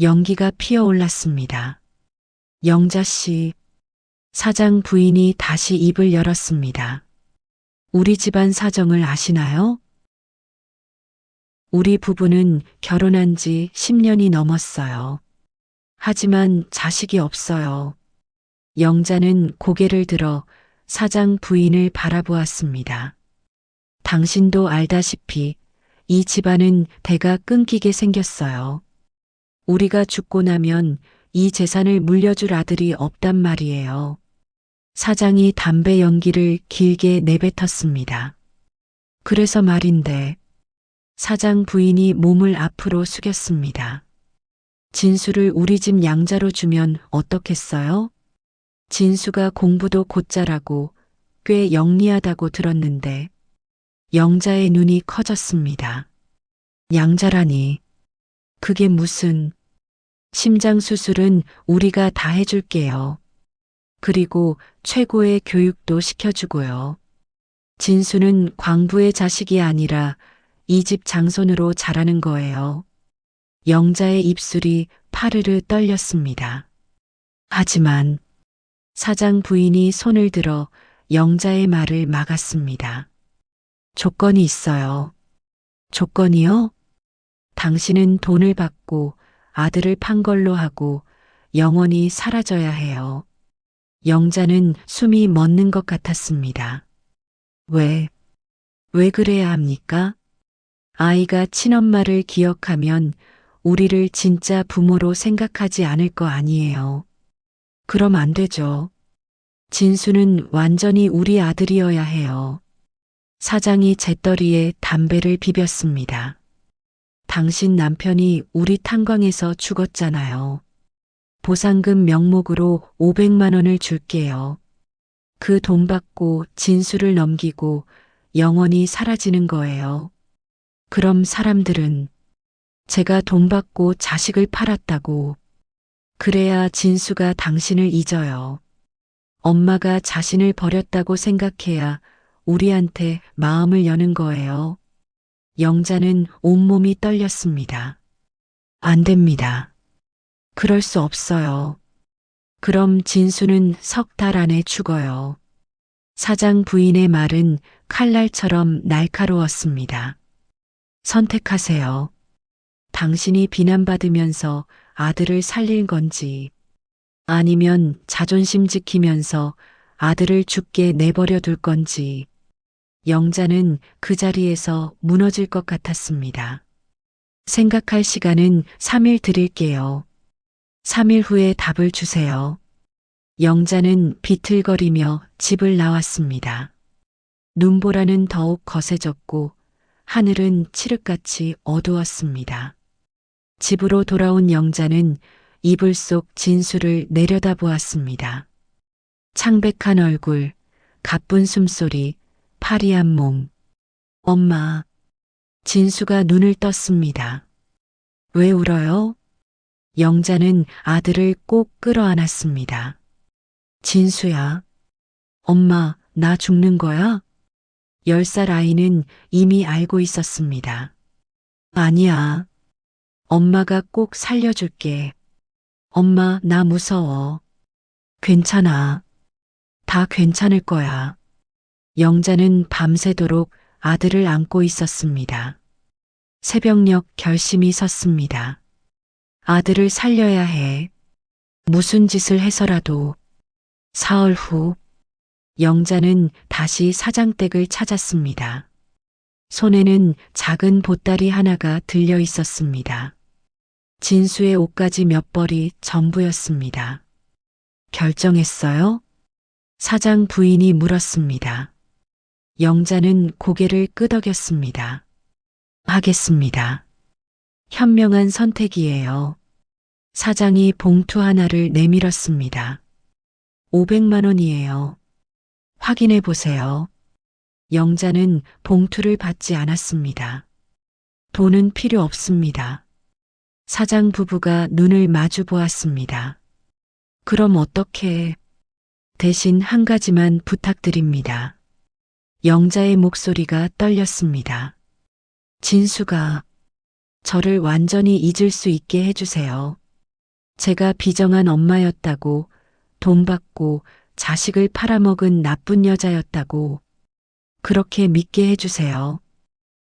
[SPEAKER 2] 연기가 피어올랐습니다. 영자 씨, 사장 부인이 다시 입을 열었습니다. 우리 집안 사정을 아시나요? 우리 부부는 결혼한 지 10년이 넘었어요. 하지만 자식이 없어요. 영자는 고개를 들어 사장 부인을 바라보았습니다. 당신도 알다시피 이 집안은 대가 끊기게 생겼어요. 우리가 죽고 나면 이 재산을 물려줄 아들이 없단 말이에요. 사장이 담배 연기를 길게 내뱉었습니다. 그래서 말인데, 사장 부인이 몸을 앞으로 숙였습니다. 진수를 우리 집 양자로 주면 어떻겠어요? 진수가 공부도 곧 잘하고 꽤 영리하다고 들었는데, 영자의 눈이 커졌습니다. 양자라니, 그게 무슨, 심장 수술은 우리가 다 해줄게요. 그리고 최고의 교육도 시켜주고요. 진수는 광부의 자식이 아니라 이 집 장손으로 자라는 거예요. 영자의 입술이 파르르 떨렸습니다. 하지만 사장 부인이 손을 들어 영자의 말을 막았습니다. 조건이 있어요. 조건이요? 당신은 돈을 받고 아들을 판 걸로 하고 영원히 사라져야 해요. 영자는 숨이 멎는 것 같았습니다. 왜 그래야 합니까? 아이가 친엄마를 기억하면 우리를 진짜 부모로 생각하지 않을 거 아니에요. 그럼 안 되죠. 진수는 완전히 우리 아들이어야 해요. 사장이 재떨이에 담배를 비볐습니다. 당신 남편이 우리 탄광에서 죽었잖아요. 보상금 명목으로 500만 원을 줄게요. 그 돈 받고 진수를 넘기고 영원히 사라지는 거예요. 그럼 사람들은 제가 돈 받고 자식을 팔았다고. 그래야 진수가 당신을 잊어요. 엄마가 자신을 버렸다고 생각해야 우리한테 마음을 여는 거예요. 영자는 온몸이 떨렸습니다. 안 됩니다. 그럴 수 없어요. 그럼 진수는 석 달 안에 죽어요. 사장 부인의 말은 칼날처럼 날카로웠습니다. 선택하세요. 당신이 비난받으면서 아들을 살릴 건지, 아니면 자존심 지키면서 아들을 죽게 내버려 둘 건지. 영자는 그 자리에서 무너질 것 같았습니다. 생각할 시간은 3일 드릴게요. 3일 후에 답을 주세요. 영자는 비틀거리며 집을 나왔습니다. 눈보라는 더욱 거세졌고 하늘은 칠흑같이 어두웠습니다. 집으로 돌아온 영자는 이불 속 진수를 내려다보았습니다. 창백한 얼굴, 가쁜 숨소리, 파리한 몸. 엄마. 진수가 눈을 떴습니다. 왜 울어요? 영자는 아들을 꼭 끌어안았습니다. 진수야. 엄마, 나 죽는 거야? 10살 아이는 이미 알고 있었습니다. 아니야. 엄마가 꼭 살려줄게. 엄마, 나 무서워. 괜찮아. 다 괜찮을 거야. 영자는 밤새도록 아들을 안고 있었습니다. 새벽녘 결심이 섰습니다. 아들을 살려야 해. 무슨 짓을 해서라도. 사흘 후, 영자는 다시 사장댁을 찾았습니다. 손에는 작은 보따리 하나가 들려 있었습니다. 진수의 옷가지 몇 벌이 전부였습니다. 결정했어요? 사장 부인이 물었습니다. 영자는 고개를 끄덕였습니다. 하겠습니다. 현명한 선택이에요. 사장이 봉투 하나를 내밀었습니다. 500만 원이에요. 확인해 보세요. 영자는 봉투를 받지 않았습니다. 돈은 필요 없습니다. 사장 부부가 눈을 마주 보았습니다. 그럼 어떻게? 대신 한 가지만 부탁드립니다. 영자의 목소리가 떨렸습니다. 진수가 저를 완전히 잊을 수 있게 해주세요. 제가 비정한 엄마였다고, 돈 받고 자식을 팔아먹은 나쁜 여자였다고 그렇게 믿게 해주세요.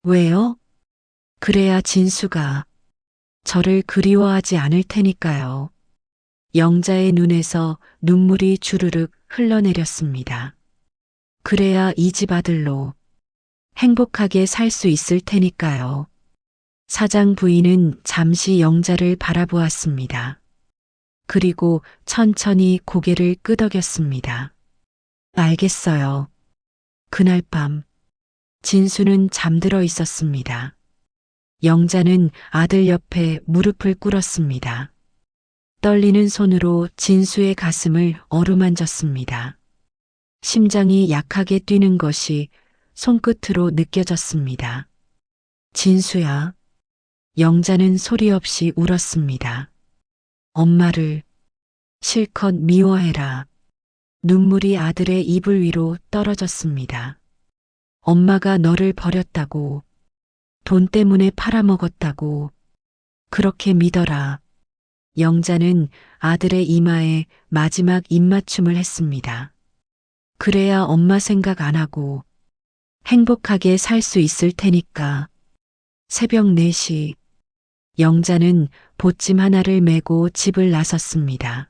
[SPEAKER 2] 왜요? 그래야 진수가 저를 그리워하지 않을 테니까요. 영자의 눈에서 눈물이 주르륵 흘러내렸습니다. 그래야 이 집 아들로 행복하게 살 수 있을 테니까요. 사장 부인은 잠시 영자를 바라보았습니다. 그리고 천천히 고개를 끄덕였습니다. 알겠어요. 그날 밤, 진수는 잠들어 있었습니다. 영자는 아들 옆에 무릎을 꿇었습니다. 떨리는 손으로 진수의 가슴을 어루만졌습니다. 심장이 약하게 뛰는 것이 손끝으로 느껴졌습니다. 진수야. 영자는 소리 없이 울었습니다. 엄마를 실컷 미워해라. 눈물이 아들의 이불 위로 떨어졌습니다. 엄마가 너를 버렸다고, 돈 때문에 팔아먹었다고, 그렇게 믿어라. 영자는 아들의 이마에 마지막 입맞춤을 했습니다. 그래야 엄마 생각 안 하고 행복하게 살 수 있을 테니까. 새벽 4시, 영자는 보찜 하나를 메고 집을 나섰습니다.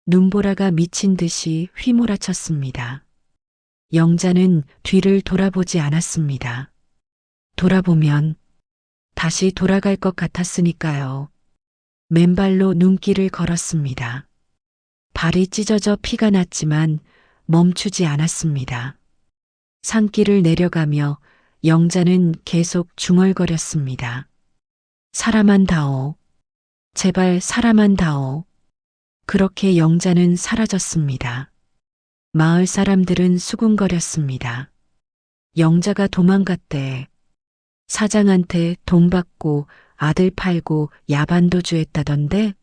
[SPEAKER 2] 눈보라가 미친 듯이 휘몰아쳤습니다. 영자는 뒤를 돌아보지 않았습니다. 돌아보면 다시 돌아갈 것 같았으니까요. 맨발로 눈길을 걸었습니다. 발이 찢어져 피가 났지만 멈추지 않았습니다. 산길을 내려가며 영자는 계속 중얼거렸습니다. 사람한 다오. 제발 사람한 다오. 그렇게 영자는 사라졌습니다. 마을 사람들은 수군거렸습니다. 영자가 도망갔대. 사장한테 돈 받고 아들 팔고 야반도주했다던데?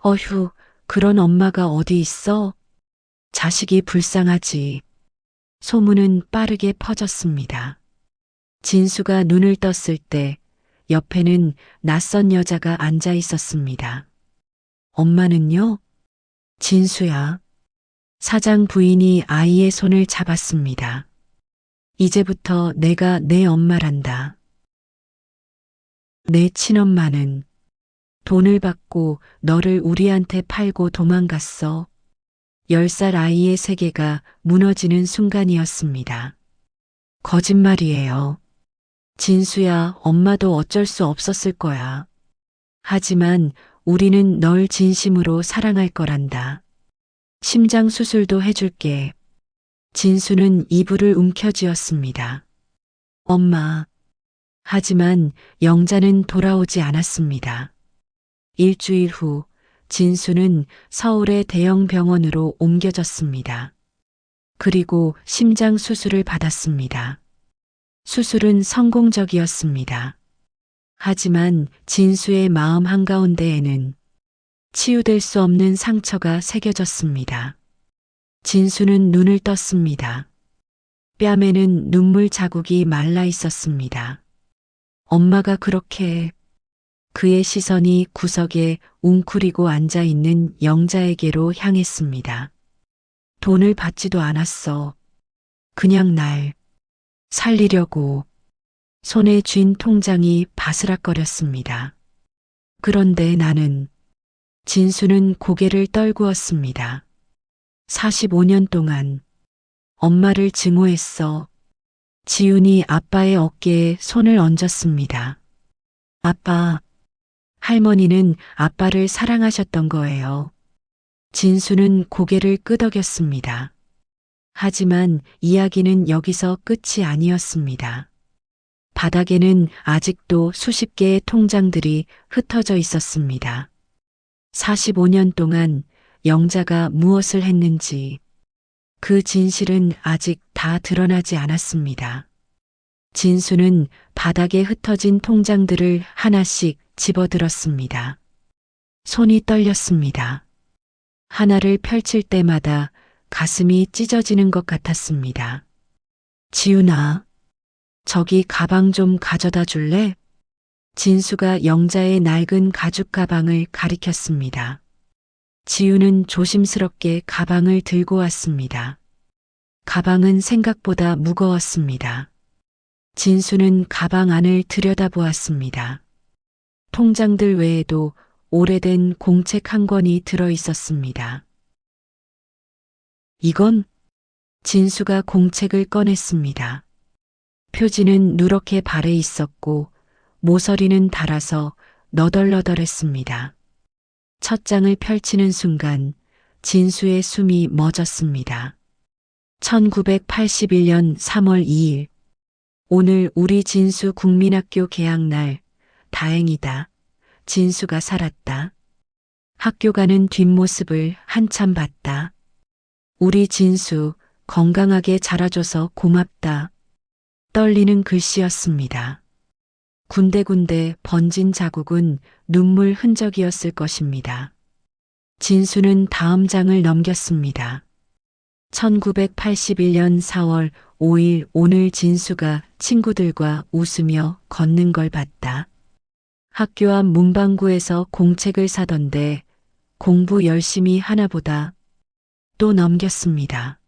[SPEAKER 2] 어휴, 그런 엄마가 어디 있어? 자식이 불쌍하지. 소문은 빠르게 퍼졌습니다. 진수가 눈을 떴을 때 옆에는 낯선 여자가 앉아 있었습니다. 엄마는요? 진수야. 사장 부인이 아이의 손을 잡았습니다. 이제부터 내가 내 엄마란다. 내 친엄마는 돈을 받고 너를 우리한테 팔고 도망갔어. 10살 아이의 세계가 무너지는 순간이었습니다. 거짓말이에요. 진수야, 엄마도 어쩔 수 없었을 거야. 하지만 우리는 널 진심으로 사랑할 거란다. 심장 수술도 해줄게. 진수는 이불을 움켜쥐었습니다. 엄마. 하지만 영자는 돌아오지 않았습니다. 일주일 후 진수는 서울의 대형 병원으로 옮겨졌습니다. 그리고 심장 수술을 받았습니다. 수술은 성공적이었습니다. 하지만 진수의 마음 한가운데에는 치유될 수 없는 상처가 새겨졌습니다. 진수는 눈을 떴습니다. 뺨에는 눈물 자국이 말라 있었습니다. 엄마가 그렇게 그의 시선이 구석에 웅크리고 앉아 있는 영자에게로 향했습니다. 돈을 받지도 않았어. 그냥 날 살리려고. 손에 쥔 통장이 바스락거렸습니다. 그런데 나는 진수는 고개를 떨구었습니다. 45년 동안 엄마를 증오했어. 지훈이 아빠의 어깨에 손을 얹었습니다. 아빠, 할머니는 아빠를 사랑하셨던 거예요. 진수는 고개를 끄덕였습니다. 하지만 이야기는 여기서 끝이 아니었습니다. 바닥에는 아직도 수십 개의 통장들이 흩어져 있었습니다. 45년 동안 영자가 무엇을 했는지 그 진실은 아직 다 드러나지 않았습니다. 진수는 바닥에 흩어진 통장들을 하나씩 집어들었습니다. 손이 떨렸습니다. 하나를 펼칠 때마다 가슴이 찢어지는 것 같았습니다. 지훈아, 저기 가방 좀 가져다 줄래? 진수가 영자의 낡은 가죽 가방을 가리켰습니다. 지훈은 조심스럽게 가방을 들고 왔습니다. 가방은 생각보다 무거웠습니다. 진수는 가방 안을 들여다보았습니다. 통장들 외에도 오래된 공책 한 권이 들어 있었습니다. 이건? 진수가 공책을 꺼냈습니다. 표지는 누렇게 발해 있었고 모서리는 닳아서 너덜너덜했습니다. 첫 장을 펼치는 순간 진수의 숨이 멎었습니다. 1981년 3월 2일. 오늘 우리 진수 국민학교 개학날. 다행이다. 진수가 살았다. 학교 가는 뒷모습을 한참 봤다. 우리 진수 건강하게 자라줘서 고맙다. 떨리는 글씨였습니다. 군데군데 번진 자국은 눈물 흔적이었을 것입니다. 진수는 다음 장을 넘겼습니다. 1981년 4월 5일 오늘 진수가 친구들과 웃으며 걷는 걸 봤다. 학교 앞 문방구에서 공책을 사던데 공부 열심히 하나보다. 또 넘겼습니다.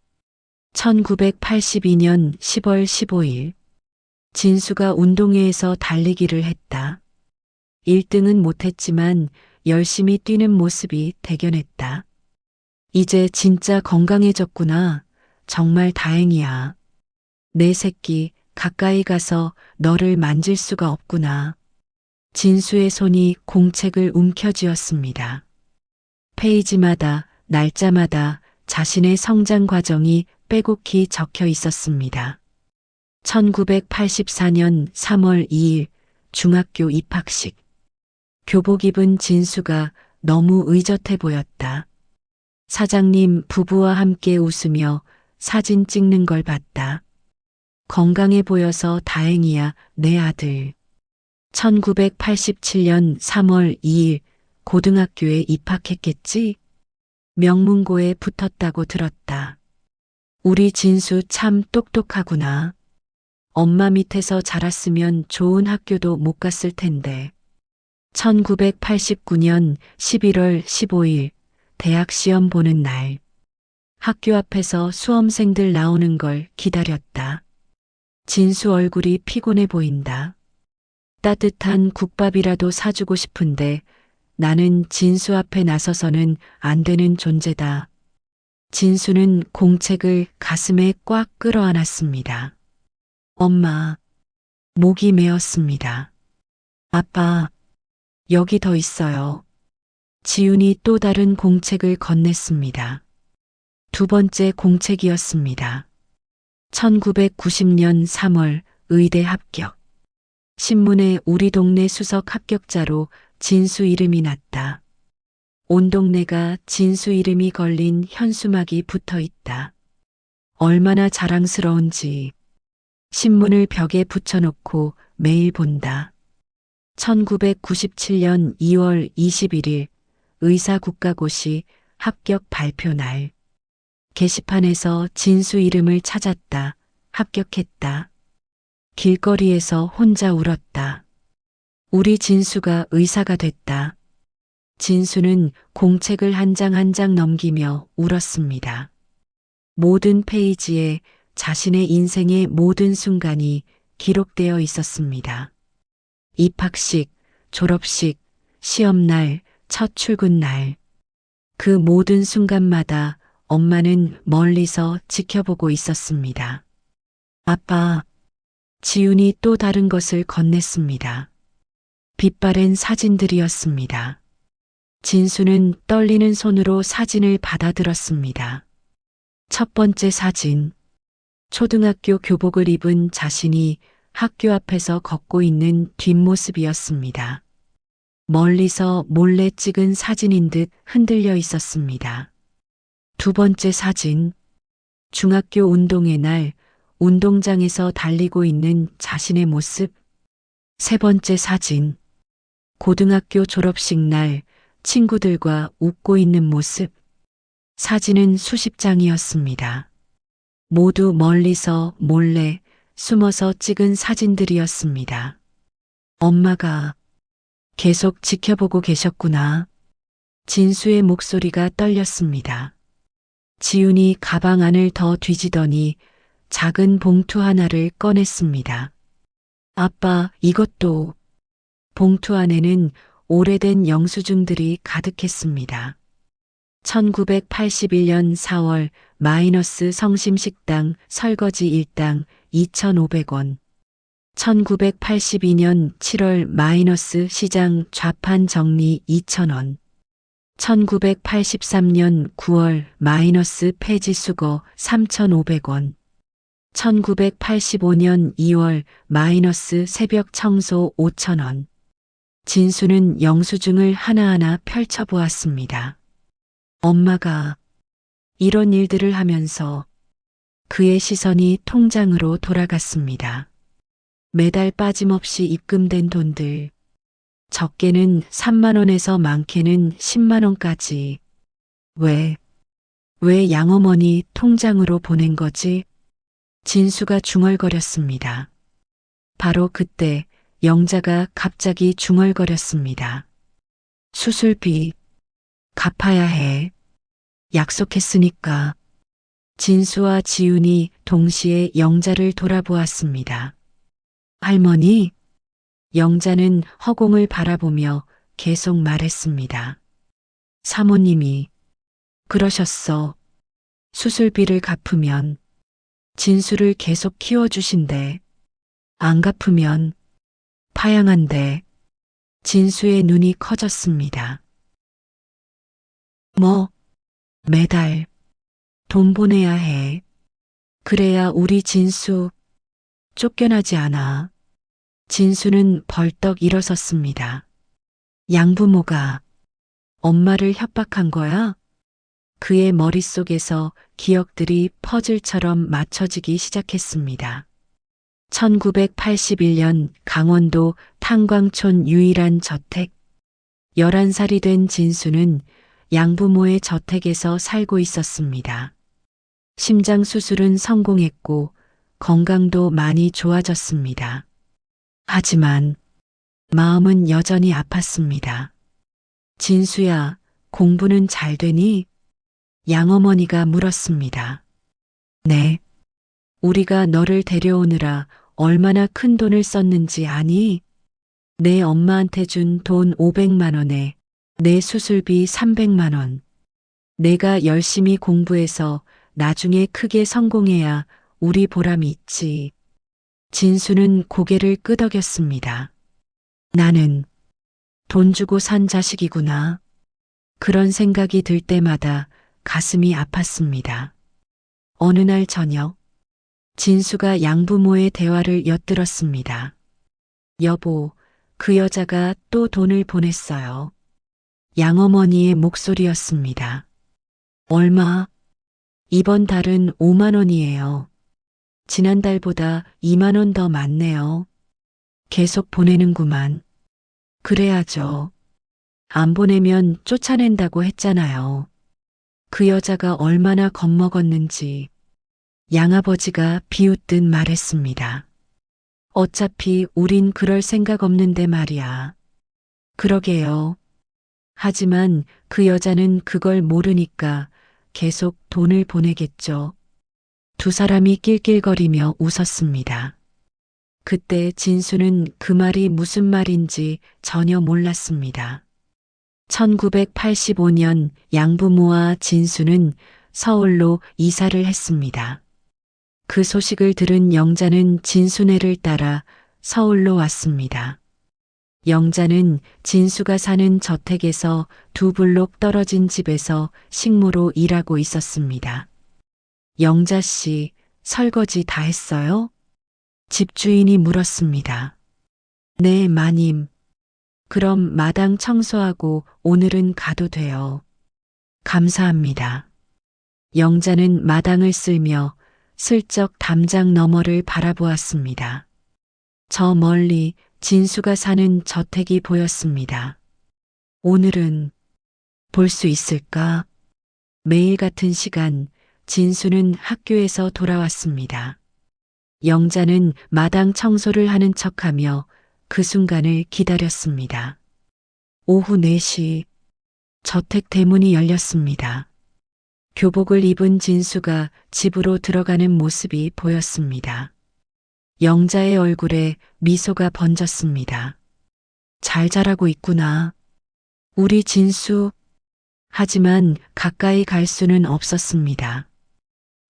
[SPEAKER 2] 1982년 10월 15일 진수가 운동회에서 달리기를 했다. 1등은 못했지만 열심히 뛰는 모습이 대견했다. 이제 진짜 건강해졌구나. 정말 다행이야. 내 새끼 가까이 가서 너를 만질 수가 없구나. 진수의 손이 공책을 움켜쥐었습니다. 페이지마다 날짜마다 자신의 성장 과정이 빼곡히 적혀 있었습니다. 1984년 3월 2일 중학교 입학식. 교복 입은 진수가 너무 의젓해 보였다. 사장님 부부와 함께 웃으며 사진 찍는 걸 봤다. 건강해 보여서 다행이야, 내 아들. 1987년 3월 2일 고등학교에 입학했겠지? 명문고에 붙었다고 들었다. 우리 진수 참 똑똑하구나. 엄마 밑에서 자랐으면 좋은 학교도 못 갔을 텐데. 1989년 11월 15일 대학 시험 보는 날. 학교 앞에서 수험생들 나오는 걸 기다렸다. 진수 얼굴이 피곤해 보인다. 따뜻한 국밥이라도 사주고 싶은데 나는 진수 앞에 나서서는 안 되는 존재다. 진수는 공책을 가슴에 꽉 끌어안았습니다. 엄마, 목이 메었습니다. 아빠, 여기 더 있어요. 지훈이 또 다른 공책을 건넸습니다. 두 번째 공책이었습니다. 1990년 3월 의대 합격. 신문에 우리 동네 수석 합격자로 진수 이름이 났다. 온 동네가 진수 이름이 걸린 현수막이 붙어 있다. 얼마나 자랑스러운지. 신문을 벽에 붙여놓고 매일 본다. 1997년 2월 21일 의사국가고시 합격 발표 날. 게시판에서 진수 이름을 찾았다. 합격했다. 길거리에서 혼자 울었다. 우리 진수가 의사가 됐다. 진수는 공책을 한 장 한 장 넘기며 울었습니다. 모든 페이지에 자신의 인생의 모든 순간이 기록되어 있었습니다. 입학식, 졸업식, 시험날, 첫 출근날. 그 모든 순간마다 엄마는 멀리서 지켜보고 있었습니다. 아빠, 지훈이 또 다른 것을 건넸습니다. 빛바랜 사진들이었습니다. 진수는 떨리는 손으로 사진을 받아들었습니다. 첫 번째 사진. 초등학교 교복을 입은 자신이 학교 앞에서 걷고 있는 뒷모습이었습니다. 멀리서 몰래 찍은 사진인 듯 흔들려 있었습니다. 두 번째 사진. 중학교 운동회 날 운동장에서 달리고 있는 자신의 모습. 세 번째 사진. 고등학교 졸업식 날 친구들과 웃고 있는 모습. 사진은 수십 장이었습니다. 모두 멀리서 몰래 숨어서 찍은 사진들이었습니다. 엄마가 계속 지켜보고 계셨구나. 진수의 목소리가 떨렸습니다. 지훈이 가방 안을 더 뒤지더니 작은 봉투 하나를 꺼냈습니다. 아빠, 이것도. 봉투 안에는 오래된 영수증들이 가득했습니다. 1981년 4월 마이너스 성심식당 설거지 일당 2,500원. 1982년 7월 마이너스 시장 좌판 정리 2,000원. 1983년 9월 마이너스 폐지 수거 3,500원. 1985년 2월 마이너스 새벽 청소 5,000원. 진수는 영수증을 하나하나 펼쳐보았습니다. 엄마가 이런 일들을 하면서 그의 시선이 통장으로 돌아갔습니다. 매달 빠짐없이 입금된 돈들. 적게는 3만 원에서 많게는 10만 원까지. 왜 양어머니 통장으로 보낸 거지? 진수가 중얼거렸습니다. 바로 그때 영자가 갑자기 중얼거렸습니다. 수술비 갚아야 해. 약속했으니까. 진수와 지훈이 동시에 영자를 돌아보았습니다. 할머니? 영자는 허공을 바라보며 계속 말했습니다. 사모님이 그러셨어. 수술비를 갚으면 진수를 계속 키워주신대. 안 갚으면 파양한대. 진수의 눈이 커졌습니다. 뭐, 매달 돈 보내야 해. 그래야 우리 진수 쫓겨나지 않아. 진수는 벌떡 일어섰습니다. 양부모가 엄마를 협박한 거야? 그의 머릿속에서 기억들이 퍼즐처럼 맞춰지기 시작했습니다. 1981년 강원도 탄광촌 유일한 저택. 11살이 된 진수는 양부모의 저택에서 살고 있었습니다. 심장 수술은 성공했고 건강도 많이 좋아졌습니다. 하지만 마음은 여전히 아팠습니다. 진수야, 공부는 잘 되니? 양어머니가 물었습니다. 네. 우리가 너를 데려오느라 얼마나 큰 돈을 썼는지 아니? 내 엄마한테 준 돈 500만 원에 내 수술비 300만 원. 내가 열심히 공부해서 나중에 크게 성공해야 우리 보람이 있지. 진수는 고개를 끄덕였습니다. 나는 돈 주고 산 자식이구나. 그런 생각이 들 때마다 가슴이 아팠습니다. 어느 날 저녁, 진수가 양부모의 대화를 엿들었습니다. 여보, 그 여자가 또 돈을 보냈어요. 양어머니의 목소리였습니다. 얼마? 이번 달은 5만 원이에요. 지난달보다 2만 원 더 많네요. 계속 보내는구만. 그래야죠. 안 보내면 쫓아낸다고 했잖아요. 그 여자가 얼마나 겁먹었는지. 양아버지가 비웃듯 말했습니다. 어차피 우린 그럴 생각 없는데 말이야. 그러게요. 하지만 그 여자는 그걸 모르니까 계속 돈을 보내겠죠. 두 사람이 낄낄거리며 웃었습니다. 그때 진수는 그 말이 무슨 말인지 전혀 몰랐습니다. 1985년 양부모와 진수는 서울로 이사를 했습니다. 그 소식을 들은 영자는 진수네를 따라 서울로 왔습니다. 영자는 진수가 사는 저택에서 두 블록 떨어진 집에서 식모로 일하고 있었습니다. 영자 씨, 설거지 다 했어요? 집주인이 물었습니다. 네, 마님. 그럼 마당 청소하고 오늘은 가도 돼요. 감사합니다. 영자는 마당을 쓸며 슬쩍 담장 너머를 바라보았습니다. 저 멀리 진수가 사는 저택이 보였습니다. 오늘은 볼 수 있을까? 매일 같은 시간 진수는 학교에서 돌아왔습니다. 영자는 마당 청소를 하는 척하며 그 순간을 기다렸습니다. 오후 4시 저택 대문이 열렸습니다. 교복을 입은 진수가 집으로 들어가는 모습이 보였습니다. 영자의 얼굴에 미소가 번졌습니다. 잘 자라고 있구나. 우리 진수. 하지만 가까이 갈 수는 없었습니다.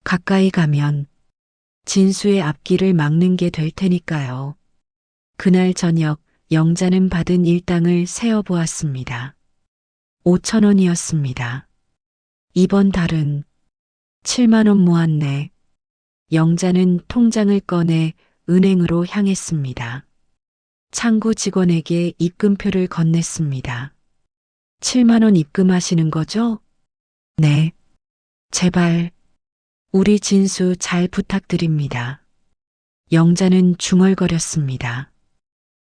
[SPEAKER 2] 가까이 가면 진수의 앞길을 막는 게 될 테니까요. 그날 저녁 영자는 받은 일당을 세어 보았습니다. 5천 원이었습니다. 이번 달은 7만 원 모았네. 영자는 통장을 꺼내 은행으로 향했습니다. 창구 직원에게 입금표를 건넸습니다. 7만 원 입금하시는 거죠? 네. 제발 우리 진수 잘 부탁드립니다. 영자는 중얼거렸습니다.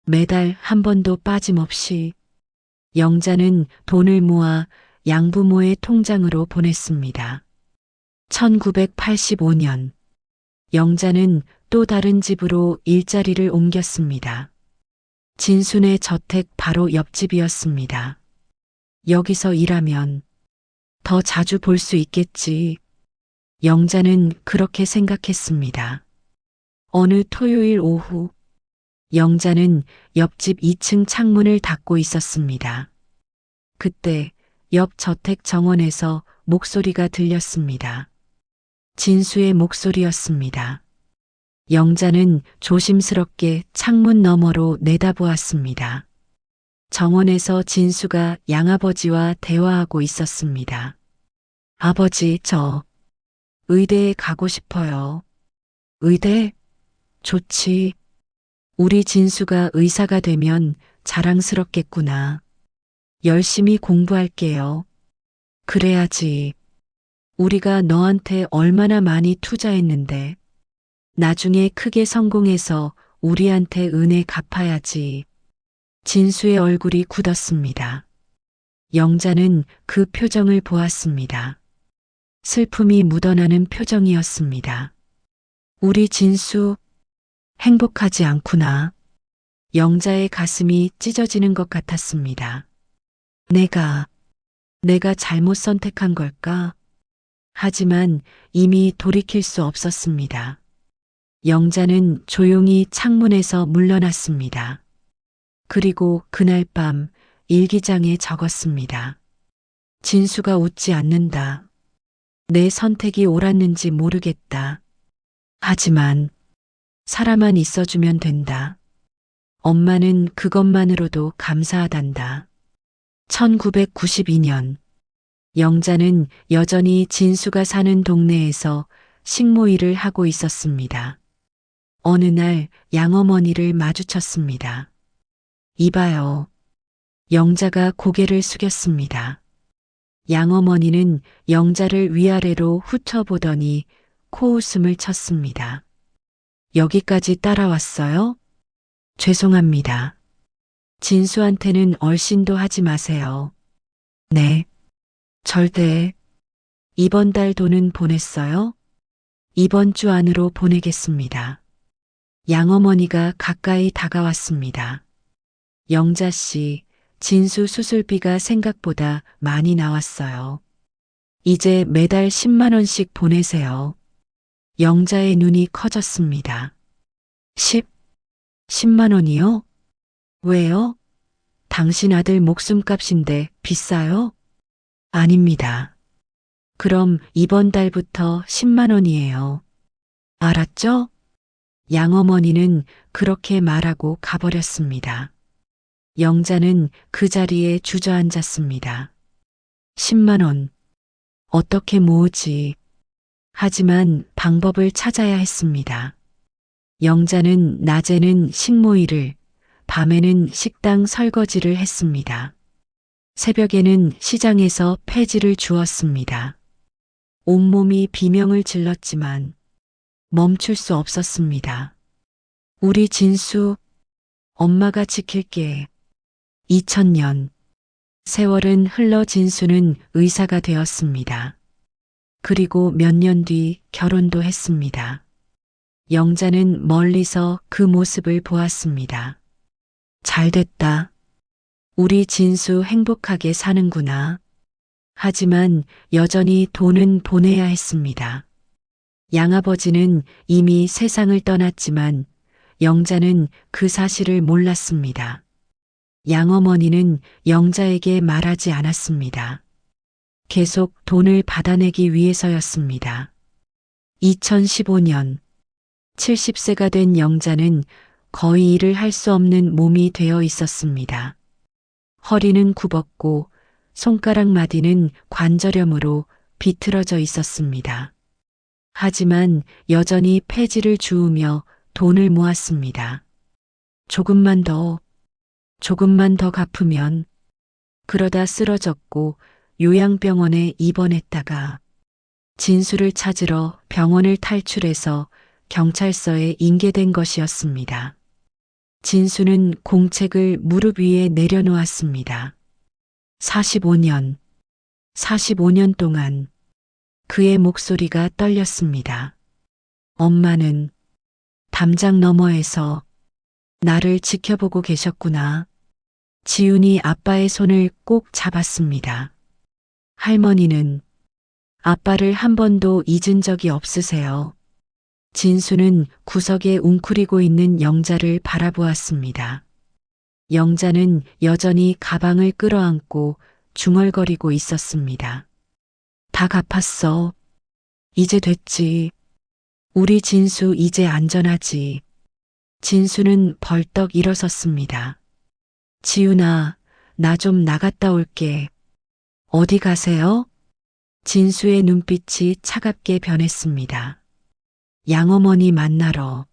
[SPEAKER 2] 매달 한 번도 빠짐없이 영자는 돈을 모아 양부모의 통장으로 보냈습니다. 1985년 영자는 또 다른 집으로 일자리를 옮겼습니다. 진순의 저택 바로 옆집이었습니다. 여기서 일하면 더 자주 볼 수 있겠지. 영자는 그렇게 생각했습니다. 어느 토요일 오후 영자는 옆집 2층 창문을 닫고 있었습니다. 그때 옆 저택 정원에서 목소리가 들렸습니다. 진수의 목소리였습니다. 영자는 조심스럽게 창문 너머로 내다보았습니다. 정원에서 진수가 양아버지와 대화하고 있었습니다. 아버지, 저 의대에 가고 싶어요. 의대? 좋지. 우리 진수가 의사가 되면 자랑스럽겠구나. 열심히 공부할게요. 그래야지. 우리가 너한테 얼마나 많이 투자했는데. 나중에 크게 성공해서 우리한테 은혜 갚아야지. 진수의 얼굴이 굳었습니다. 영자는 그 표정을 보았습니다. 슬픔이 묻어나는 표정이었습니다. 우리 진수, 행복하지 않구나. 영자의 가슴이 찢어지는 것 같았습니다. 내가 잘못 선택한 걸까? 하지만 이미 돌이킬 수 없었습니다. 영자는 조용히 창문에서 물러났습니다. 그리고 그날 밤 일기장에 적었습니다. 진수가 웃지 않는다. 내 선택이 옳았는지 모르겠다. 하지만 살아만 있어주면 된다. 엄마는 그것만으로도 감사하단다. 1992년 영자는 여전히 진수가 사는 동네에서 식모일을 하고 있었습니다. 어느 날 양어머니를 마주쳤습니다. 이봐요. 영자가 고개를 숙였습니다. 양어머니는 영자를 위아래로 훑어보더니 코웃음을 쳤습니다. 여기까지 따라왔어요? 죄송합니다. 진수한테는 얼씬도 하지 마세요. 네. 절대. 이번 달 돈은 보냈어요? 이번 주 안으로 보내겠습니다. 양어머니가 가까이 다가왔습니다. 영자 씨, 진수 수술비가 생각보다 많이 나왔어요. 이제 매달 10만 원씩 보내세요. 영자의 눈이 커졌습니다. 10만 원이요? 왜요? 당신 아들 목숨값인데 비싸요? 아닙니다. 그럼 이번 달부터 10만 원이에요. 알았죠? 양어머니는 그렇게 말하고 가버렸습니다. 영자는 그 자리에 주저앉았습니다. 10만 원. 어떻게 모으지? 하지만 방법을 찾아야 했습니다. 영자는 낮에는 식모일을, 밤에는 식당 설거지를 했습니다. 새벽에는 시장에서 폐지를 주었습니다. 온몸이 비명을 질렀지만 멈출 수 없었습니다. 우리 진수, 엄마가 지킬게. 2000년. 세월은 흘러 진수는 의사가 되었습니다. 그리고 몇 년 뒤 결혼도 했습니다. 영자는 멀리서 그 모습을 보았습니다. 잘 됐다. 우리 진수 행복하게 사는구나. 하지만 여전히 돈은 보내야 했습니다. 양아버지는 이미 세상을 떠났지만 영자는 그 사실을 몰랐습니다. 양어머니는 영자에게 말하지 않았습니다. 계속 돈을 받아내기 위해서였습니다. 2015년 70세가 된 영자는 거의 일을 할 수 없는 몸이 되어 있었습니다. 허리는 굽었고 손가락 마디는 관절염으로 비틀어져 있었습니다. 하지만 여전히 폐지를 주우며 돈을 모았습니다. 조금만 더 갚으면. 그러다 쓰러졌고 요양병원에 입원했다가 진수를 찾으러 병원을 탈출해서 경찰서에 인계된 것이었습니다. 진수는 공책을 무릎 위에 내려놓았습니다. 45년 동안 그의 목소리가 떨렸습니다. 엄마는 담장 너머에서 나를 지켜보고 계셨구나. 지훈이 아빠의 손을 꼭 잡았습니다. 할머니는 아빠를 한 번도 잊은 적이 없으세요. 진수는 구석에 웅크리고 있는 영자를 바라보았습니다. 영자는 여전히 가방을 끌어안고 중얼거리고 있었습니다. 다 갚았어. 이제 됐지. 우리 진수 이제 안전하지. 진수는 벌떡 일어섰습니다. 지훈아, 나 좀 나갔다 올게. 어디 가세요? 진수의 눈빛이 차갑게 변했습니다. 양어머니 만나러.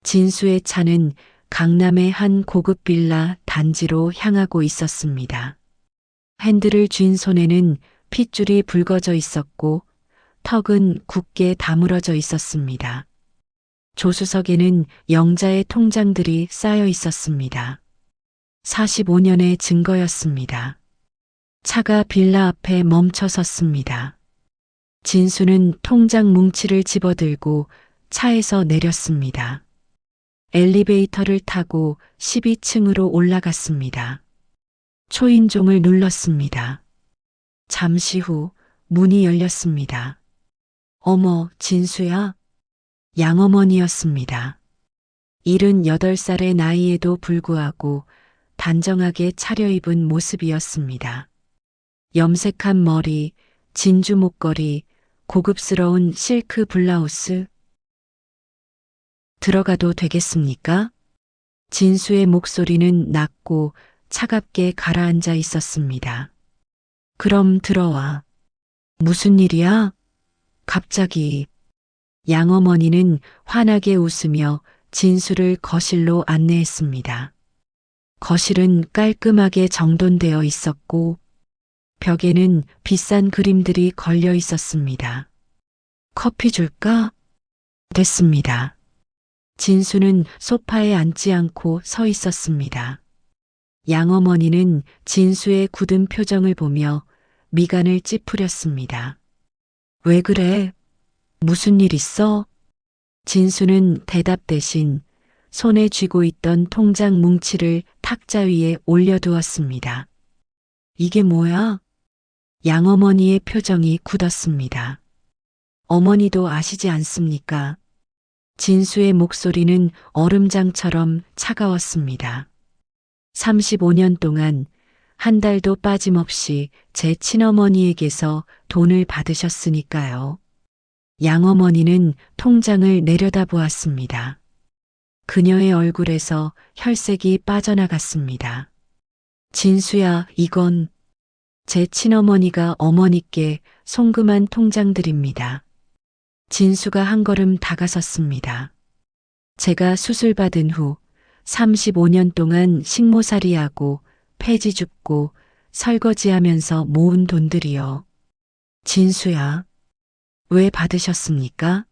[SPEAKER 2] 진수의 차는 강남의 한 고급 빌라 단지로 향하고 있었습니다. 핸들을 쥔 손에는 핏줄이 붉어져 있었고 턱은 굳게 다물어져 있었습니다. 조수석에는 영자의 통장들이 쌓여 있었습니다. 45년의 증거였습니다. 차가 빌라 앞에 멈춰 섰습니다. 진수는 통장 뭉치를 집어들고 차에서 내렸습니다. 엘리베이터를 타고 12층으로 올라갔습니다. 초인종을 눌렀습니다. 잠시 후 문이 열렸습니다. 어머, 진수야? 양어머니였습니다. 78살의 나이에도 불구하고 단정하게 차려입은 모습이었습니다. 염색한 머리, 진주 목걸이, 고급스러운 실크 블라우스. 들어가도 되겠습니까? 진수의 목소리는 낮고 차갑게 가라앉아 있었습니다. 그럼 들어와. 무슨 일이야? 갑자기. 양어머니는 환하게 웃으며 진수를 거실로 안내했습니다. 거실은 깔끔하게 정돈되어 있었고 벽에는 비싼 그림들이 걸려 있었습니다. 커피 줄까? 됐습니다. 진수는 소파에 앉지 않고 서 있었습니다. 양어머니는 진수의 굳은 표정을 보며 미간을 찌푸렸습니다. 왜 그래? 무슨 일 있어? 진수는 대답 대신 손에 쥐고 있던 통장 뭉치를 탁자 위에 올려두었습니다. 이게 뭐야? 양어머니의 표정이 굳었습니다. 어머니도 아시지 않습니까? 진수의 목소리는 얼음장처럼 차가웠습니다. 35년 동안 한 달도 빠짐없이 제 친어머니에게서 돈을 받으셨으니까요. 양어머니는 통장을 내려다보았습니다. 그녀의 얼굴에서 혈색이 빠져나갔습니다. 진수야, 이건 제 친어머니가 어머니께 송금한 통장들입니다. 진수가 한 걸음 다가섰습니다. 제가 수술받은 후 35년 동안 식모살이하고 폐지 줍고 설거지하면서 모은 돈들이요. 진수야, 왜 받으셨습니까?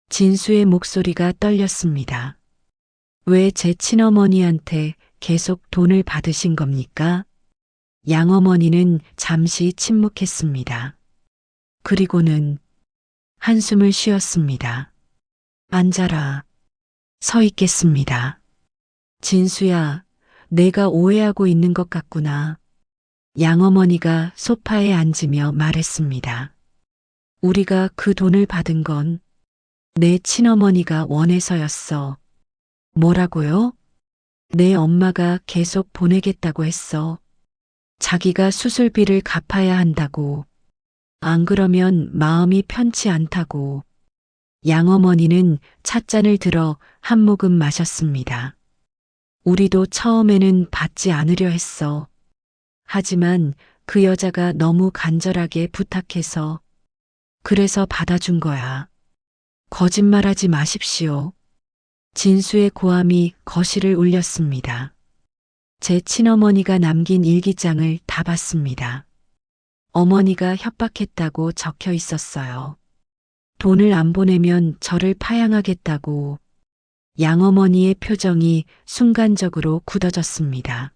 [SPEAKER 2] 진수의 목소리가 떨렸습니다. 왜 제 친어머니한테 계속 돈을 받으신 겁니까? 양어머니는 잠시 침묵했습니다. 그리고는 한숨을 쉬었습니다. 앉아라. 서 있겠습니다. 진수야, 내가 오해하고 있는 것 같구나. 양어머니가 소파에 앉으며 말했습니다. 우리가 그 돈을 받은 건 내 친어머니가 원해서였어. 뭐라고요? 내 엄마가 계속 보내겠다고 했어. 자기가 수술비를 갚아야 한다고. 안 그러면 마음이 편치 않다고. 양어머니는 찻잔을 들어 한 모금 마셨습니다. 우리도 처음에는 받지 않으려 했어. 하지만 그 여자가 너무 간절하게 부탁해서 그래서 받아준 거야. 거짓말하지 마십시오. 진수의 고함이 거실을 울렸습니다. 제 친어머니가 남긴 일기장을 다 봤습니다. 어머니가 협박했다고 적혀 있었어요. 돈을 안 보내면 저를 파양하겠다고. 양어머니의 표정이 순간적으로 굳어졌습니다.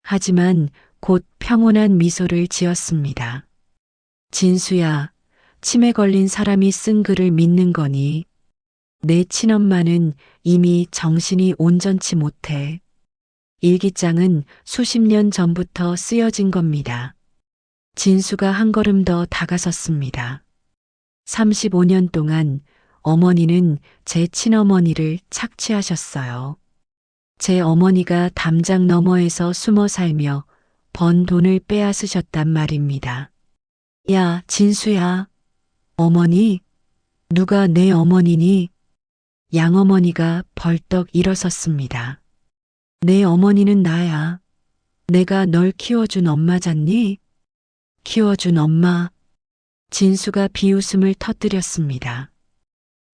[SPEAKER 2] 하지만 곧 평온한 미소를 지었습니다. 진수야, 치매 걸린 사람이 쓴 글을 믿는 거니? 내 친엄마는 이미 정신이 온전치 못해. 일기장은 수십 년 전부터 쓰여진 겁니다. 진수가 한 걸음 더 다가섰습니다. 35년 동안 어머니는 제 친어머니를 착취하셨어요. 제 어머니가 담장 너머에서 숨어 살며 번 돈을 빼앗으셨단 말입니다. 야, 진수야. 어머니? 누가 내 어머니니? 양어머니가 벌떡 일어섰습니다. 내 어머니는 나야. 내가 널 키워준 엄마잖니? 키워준 엄마. 진수가 비웃음을 터뜨렸습니다.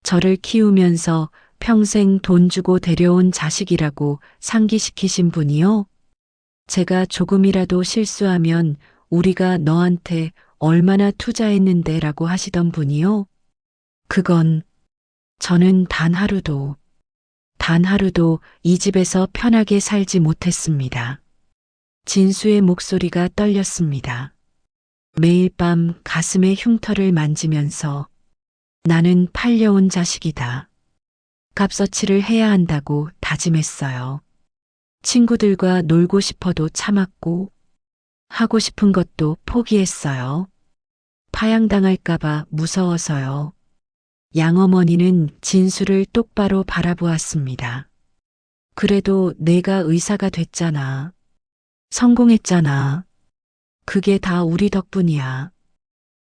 [SPEAKER 2] 저를 키우면서 평생 돈 주고 데려온 자식이라고 상기시키신 분이요? 제가 조금이라도 실수하면 우리가 너한테 얼마나 투자했는데 라고 하시던 분이요? 그건 저는 단 하루도 이 집에서 편하게 살지 못했습니다. 진수의 목소리가 떨렸습니다. 매일 밤 가슴의 흉터를 만지면서 나는 팔려온 자식이다. 값어치를 해야 한다고 다짐했어요. 친구들과 놀고 싶어도 참았고 하고 싶은 것도 포기했어요. 파양당할까봐 무서워서요. 양어머니는 진수를 똑바로 바라보았습니다. 그래도 내가 의사가 됐잖아. 성공했잖아. 그게 다 우리 덕분이야.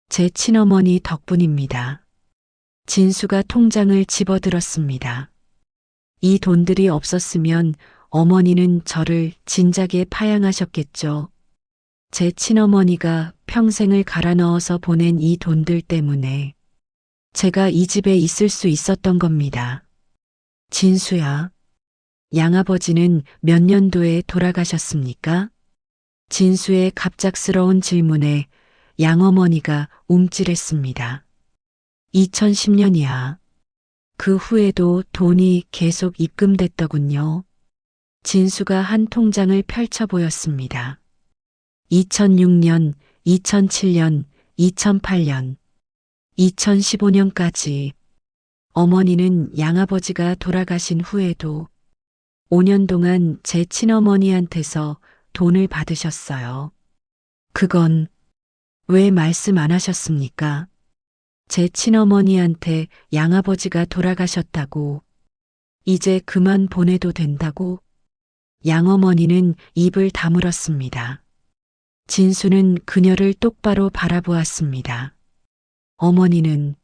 [SPEAKER 2] 제 친어머니 덕분입니다. 진수가 통장을 집어들었습니다. 이 돈들이 없었으면 어머니는 저를 진작에 파양하셨겠죠. 제 친어머니가 평생을 갈아 넣어서 보낸 이 돈들 때문에 제가 이 집에 있을 수 있었던 겁니다. 진수야, 양아버지는 몇 년도에 돌아가셨습니까? 진수의 갑작스러운 질문에 양어머니가 움찔했습니다. 2010년이야. 그 후에도 돈이 계속 입금됐더군요. 진수가 한 통장을 펼쳐 보였습니다. 2006년, 2007년, 2008년. 2015년까지 어머니는 양아버지가 돌아가신 후에도 5년 동안 제 친어머니한테서 돈을 받으셨어요. 그건 왜 말씀 안 하셨습니까? 제 친어머니한테 양아버지가 돌아가셨다고, 이제 그만 보내도 된다고? 양어머니는 입을 다물었습니다. 진수는 그녀를 똑바로 바라보았습니다. 어머니는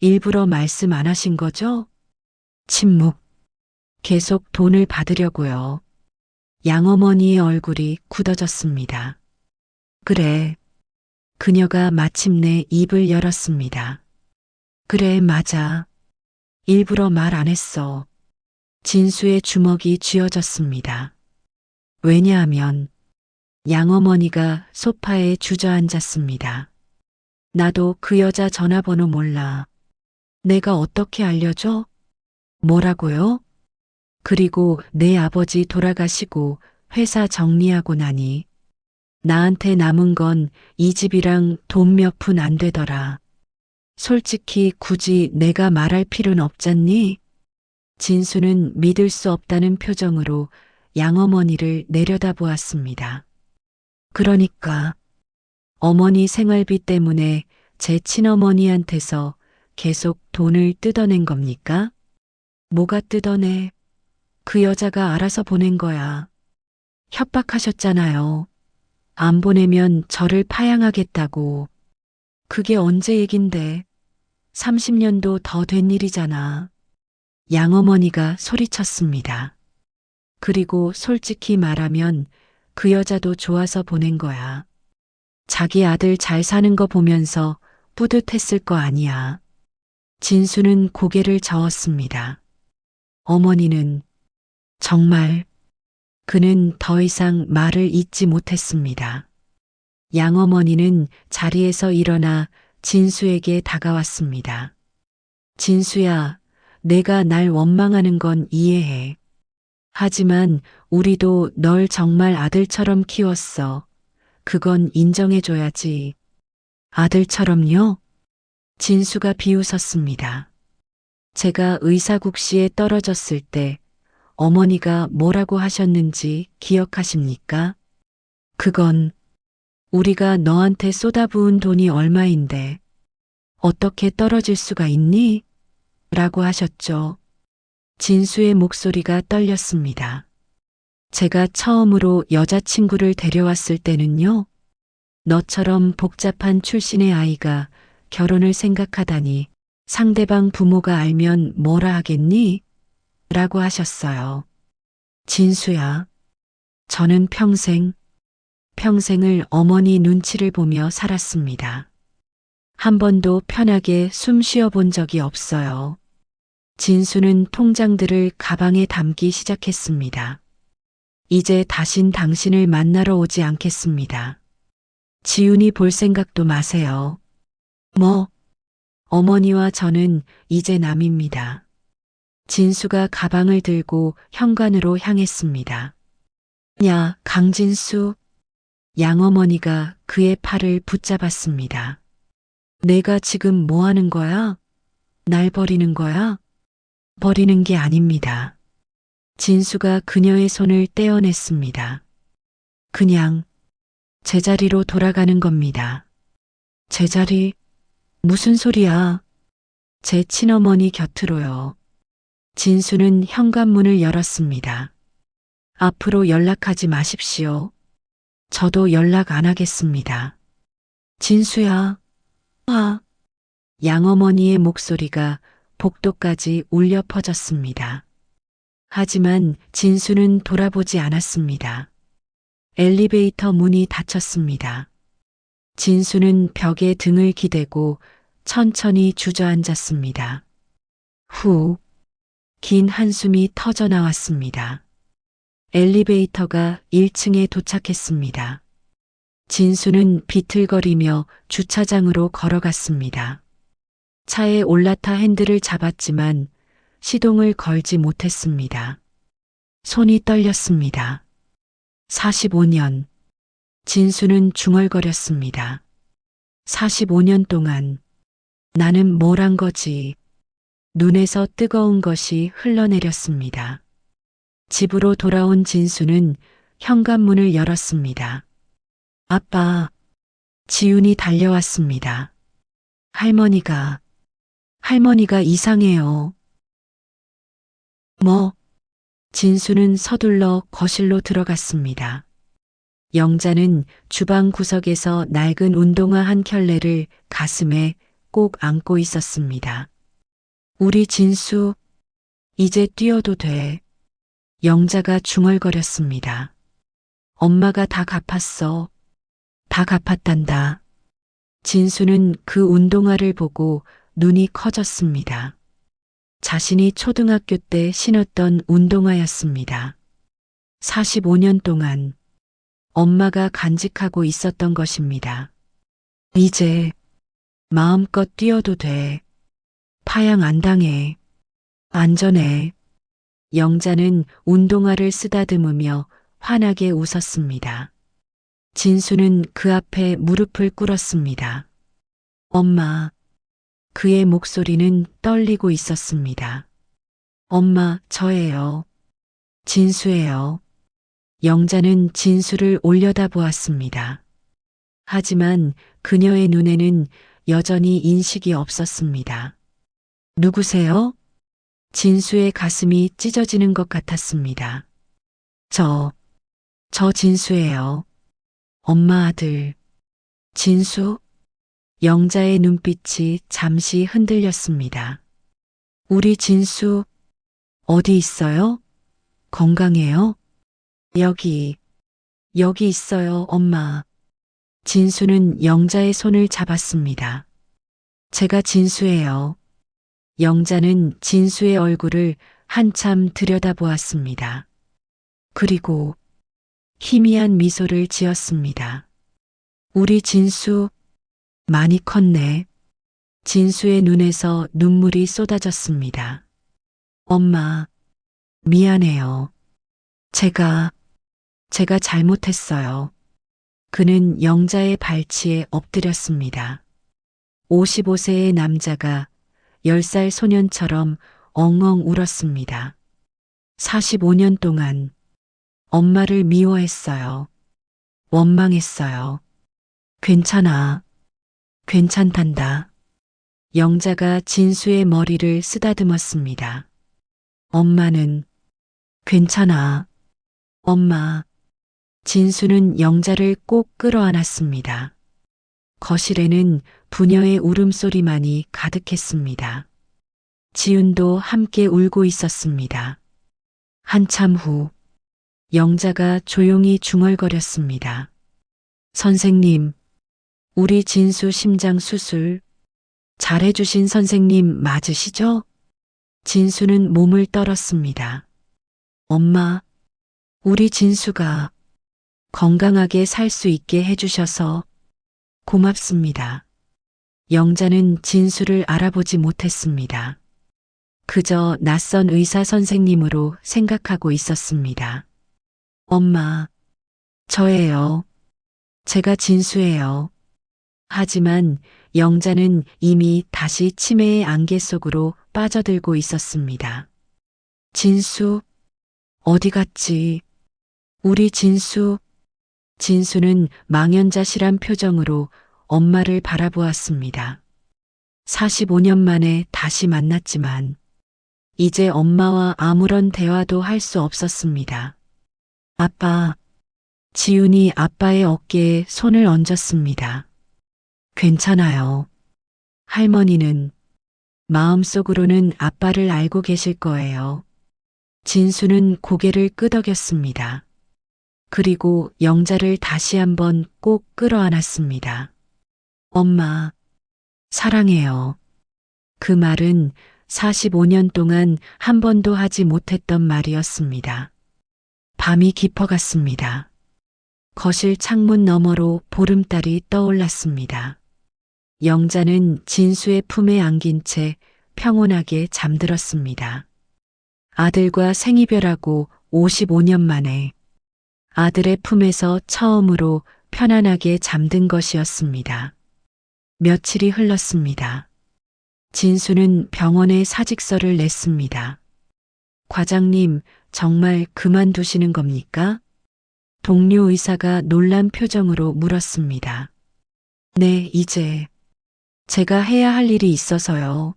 [SPEAKER 2] 일부러 말씀 안 하신 거죠? 침묵. 계속 돈을 받으려고요. 양어머니의 얼굴이 굳어졌습니다. 그래. 그녀가 마침내 입을 열었습니다. 그래, 맞아. 일부러 말 안 했어. 진수의 주먹이 쥐어졌습니다. 왜냐하면 양어머니가 소파에 주저앉았습니다. 나도 그 여자 전화번호 몰라. 내가 어떻게 알려줘? 뭐라고요? 그리고 내 아버지 돌아가시고 회사 정리하고 나니 나한테 남은 건 이 집이랑 돈 몇 푼 안 되더라. 솔직히 굳이 내가 말할 필요는 없잖니? 진수는 믿을 수 없다는 표정으로 양어머니를 내려다보았습니다. 그러니까 어머니 생활비 때문에 제 친어머니한테서 계속 돈을 뜯어낸 겁니까? 뭐가 뜯어내? 그 여자가 알아서 보낸 거야. 협박하셨잖아요. 안 보내면 저를 파양하겠다고. 그게 언제 얘긴데? 30년도 더 된 일이잖아. 양어머니가 소리쳤습니다. 그리고 솔직히 말하면 그 여자도 좋아서 보낸 거야. 자기 아들 잘 사는 거 보면서 뿌듯했을 거 아니야. 진수는 고개를 저었습니다. 어머니는 정말, 그는 더 이상 말을 잇지 못했습니다. 양어머니는 자리에서 일어나 진수에게 다가왔습니다. 진수야, 내가 날 원망하는 건 이해해. 하지만 우리도 널 정말 아들처럼 키웠어. 그건 인정해줘야지. 아들처럼요? 진수가 비웃었습니다. 제가 의사국시에 떨어졌을 때 어머니가 뭐라고 하셨는지 기억하십니까? 그건 우리가 너한테 쏟아부은 돈이 얼마인데 어떻게 떨어질 수가 있니? 라고 하셨죠. 진수의 목소리가 떨렸습니다. 제가 처음으로 여자친구를 데려왔을 때는요, 너처럼 복잡한 출신의 아이가 결혼을 생각하다니 상대방 부모가 알면 뭐라 하겠니? 라고 하셨어요. 진수야, 저는 평생을 어머니 눈치를 보며 살았습니다. 한 번도 편하게 숨 쉬어 본 적이 없어요. 진수는 통장들을 가방에 담기 시작했습니다. 이제 다신 당신을 만나러 오지 않겠습니다. 지훈이 볼 생각도 마세요. 뭐? 어머니와 저는 이제 남입니다. 진수가 가방을 들고 현관으로 향했습니다. 야, 강진수. 양어머니가 그의 팔을 붙잡았습니다. 내가 지금 뭐 하는 거야? 날 버리는 거야? 버리는 게 아닙니다. 진수가 그녀의 손을 떼어냈습니다. 그냥 제자리로 돌아가는 겁니다. 제자리? 무슨 소리야? 제 친어머니 곁으로요. 진수는 현관문을 열었습니다. 앞으로 연락하지 마십시오. 저도 연락 안 하겠습니다. 진수야. 양어머니의 목소리가 복도까지 울려 퍼졌습니다. 하지만 진수는 돌아보지 않았습니다. 엘리베이터 문이 닫혔습니다. 진수는 벽에 등을 기대고 천천히 주저앉았습니다. 후, 긴 한숨이 터져 나왔습니다. 엘리베이터가 1층에 도착했습니다. 진수는 비틀거리며 주차장으로 걸어갔습니다. 차에 올라타 핸들을 잡았지만 시동을 걸지 못했습니다. 손이 떨렸습니다. 45년. 진수는 중얼거렸습니다. 45년 동안 나는 뭘 한 거지? 눈에서 뜨거운 것이 흘러내렸습니다. 집으로 돌아온 진수는 현관문을 열었습니다. 아빠, 지훈이 달려왔습니다. 할머니가 이상해요. 뭐? 진수는 서둘러 거실로 들어갔습니다. 영자는 주방 구석에서 낡은 운동화 한 켤레를 가슴에 꼭 안고 있었습니다. 우리 진수, 이제 뛰어도 돼. 영자가 중얼거렸습니다. 엄마가 다 갚았어. 다 갚았단다. 진수는 그 운동화를 보고 눈이 커졌습니다. 자신이 초등학교 때 신었던 운동화였습니다. 45년 동안 엄마가 간직하고 있었던 것입니다. 이제 마음껏 뛰어도 돼. 파양 안 당해. 안전해. 영자는 운동화를 쓰다듬으며 환하게 웃었습니다. 진수는 그 앞에 무릎을 꿇었습니다. 엄마, 그의 목소리는 떨리고 있었습니다. 엄마, 저예요. 진수예요. 영자는 진수를 올려다보았습니다. 하지만 그녀의 눈에는 여전히 인식이 없었습니다. 누구세요? 진수의 가슴이 찢어지는 것 같았습니다. 저 진수예요. 엄마 아들. 진수? 영자의 눈빛이 잠시 흔들렸습니다. 우리 진수, 어디 있어요? 건강해요? 여기 있어요, 엄마. 진수는 영자의 손을 잡았습니다. 제가 진수예요. 영자는 진수의 얼굴을 한참 들여다보았습니다. 그리고 희미한 미소를 지었습니다. 우리 진수, 많이 컸네. 진수의 눈에서 눈물이 쏟아졌습니다. 엄마, 미안해요. 제가 잘못했어요. 그는 영자의 발치에 엎드렸습니다. 55세의 남자가 10살 소년처럼 엉엉 울었습니다. 45년 동안 엄마를 미워했어요. 원망했어요. 괜찮아. 괜찮단다. 영자가 진수의 머리를 쓰다듬었습니다. 엄마는 괜찮아. 엄마. 진수는 영자를 꼭 끌어안았습니다. 거실에는 부녀의 울음소리만이 가득했습니다. 지훈도 함께 울고 있었습니다. 한참 후 영자가 조용히 중얼거렸습니다. 선생님, 우리 진수 심장 수술 잘해주신 선생님 맞으시죠? 진수는 몸을 떨었습니다. 엄마, 우리 진수가 건강하게 살 수 있게 해주셔서 고맙습니다. 영자는 진수를 알아보지 못했습니다. 그저 낯선 의사 선생님으로 생각하고 있었습니다. 엄마, 저예요. 제가 진수예요. 하지만 영자는 이미 다시 치매의 안개 속으로 빠져들고 있었습니다. 진수, 어디 갔지? 우리 진수. 진수는 망연자실한 표정으로 엄마를 바라보았습니다. 45년 만에 다시 만났지만 이제 엄마와 아무런 대화도 할 수 없었습니다. 아빠, 지훈이 아빠의 어깨에 손을 얹었습니다. 괜찮아요. 할머니는 마음속으로는 아빠를 알고 계실 거예요. 진수는 고개를 끄덕였습니다. 그리고 영자를 다시 한번 꼭 끌어안았습니다. 엄마, 사랑해요. 그 말은 45년 동안 한 번도 하지 못했던 말이었습니다. 밤이 깊어갔습니다. 거실 창문 너머로 보름달이 떠올랐습니다. 영자는 진수의 품에 안긴 채 평온하게 잠들었습니다. 아들과 생이별하고 55년 만에 아들의 품에서 처음으로 편안하게 잠든 것이었습니다. 며칠이 흘렀습니다. 진수는 병원에 사직서를 냈습니다. 과장님, 정말 그만두시는 겁니까? 동료 의사가 놀란 표정으로 물었습니다. 네, 이제 제가 해야 할 일이 있어서요.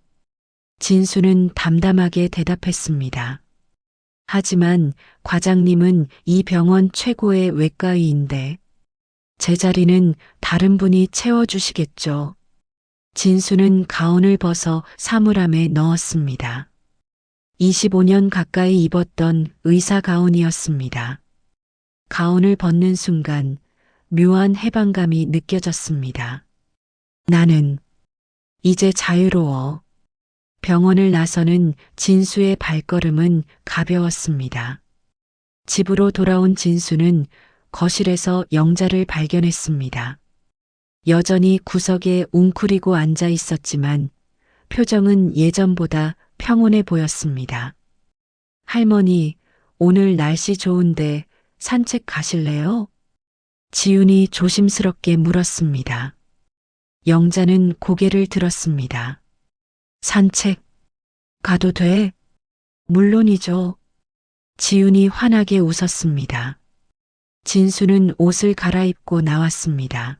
[SPEAKER 2] 진수는 담담하게 대답했습니다. 하지만 과장님은 이 병원 최고의 외과의인데 제 자리는 다른 분이 채워주시겠죠. 진수는 가운을 벗어 사물함에 넣었습니다. 25년 가까이 입었던 의사 가운이었습니다. 가운을 벗는 순간 묘한 해방감이 느껴졌습니다. 나는 이제 자유로워. 병원을 나서는 진수의 발걸음은 가벼웠습니다. 집으로 돌아온 진수는 거실에서 영자를 발견했습니다. 여전히 구석에 웅크리고 앉아 있었지만 표정은 예전보다 평온해 보였습니다. 할머니, 오늘 날씨 좋은데 산책 가실래요? 지훈이 조심스럽게 물었습니다. 영자는 고개를 들었습니다. 산책 가도 돼? 물론이죠. 지훈이 환하게 웃었습니다. 진수는 옷을 갈아입고 나왔습니다.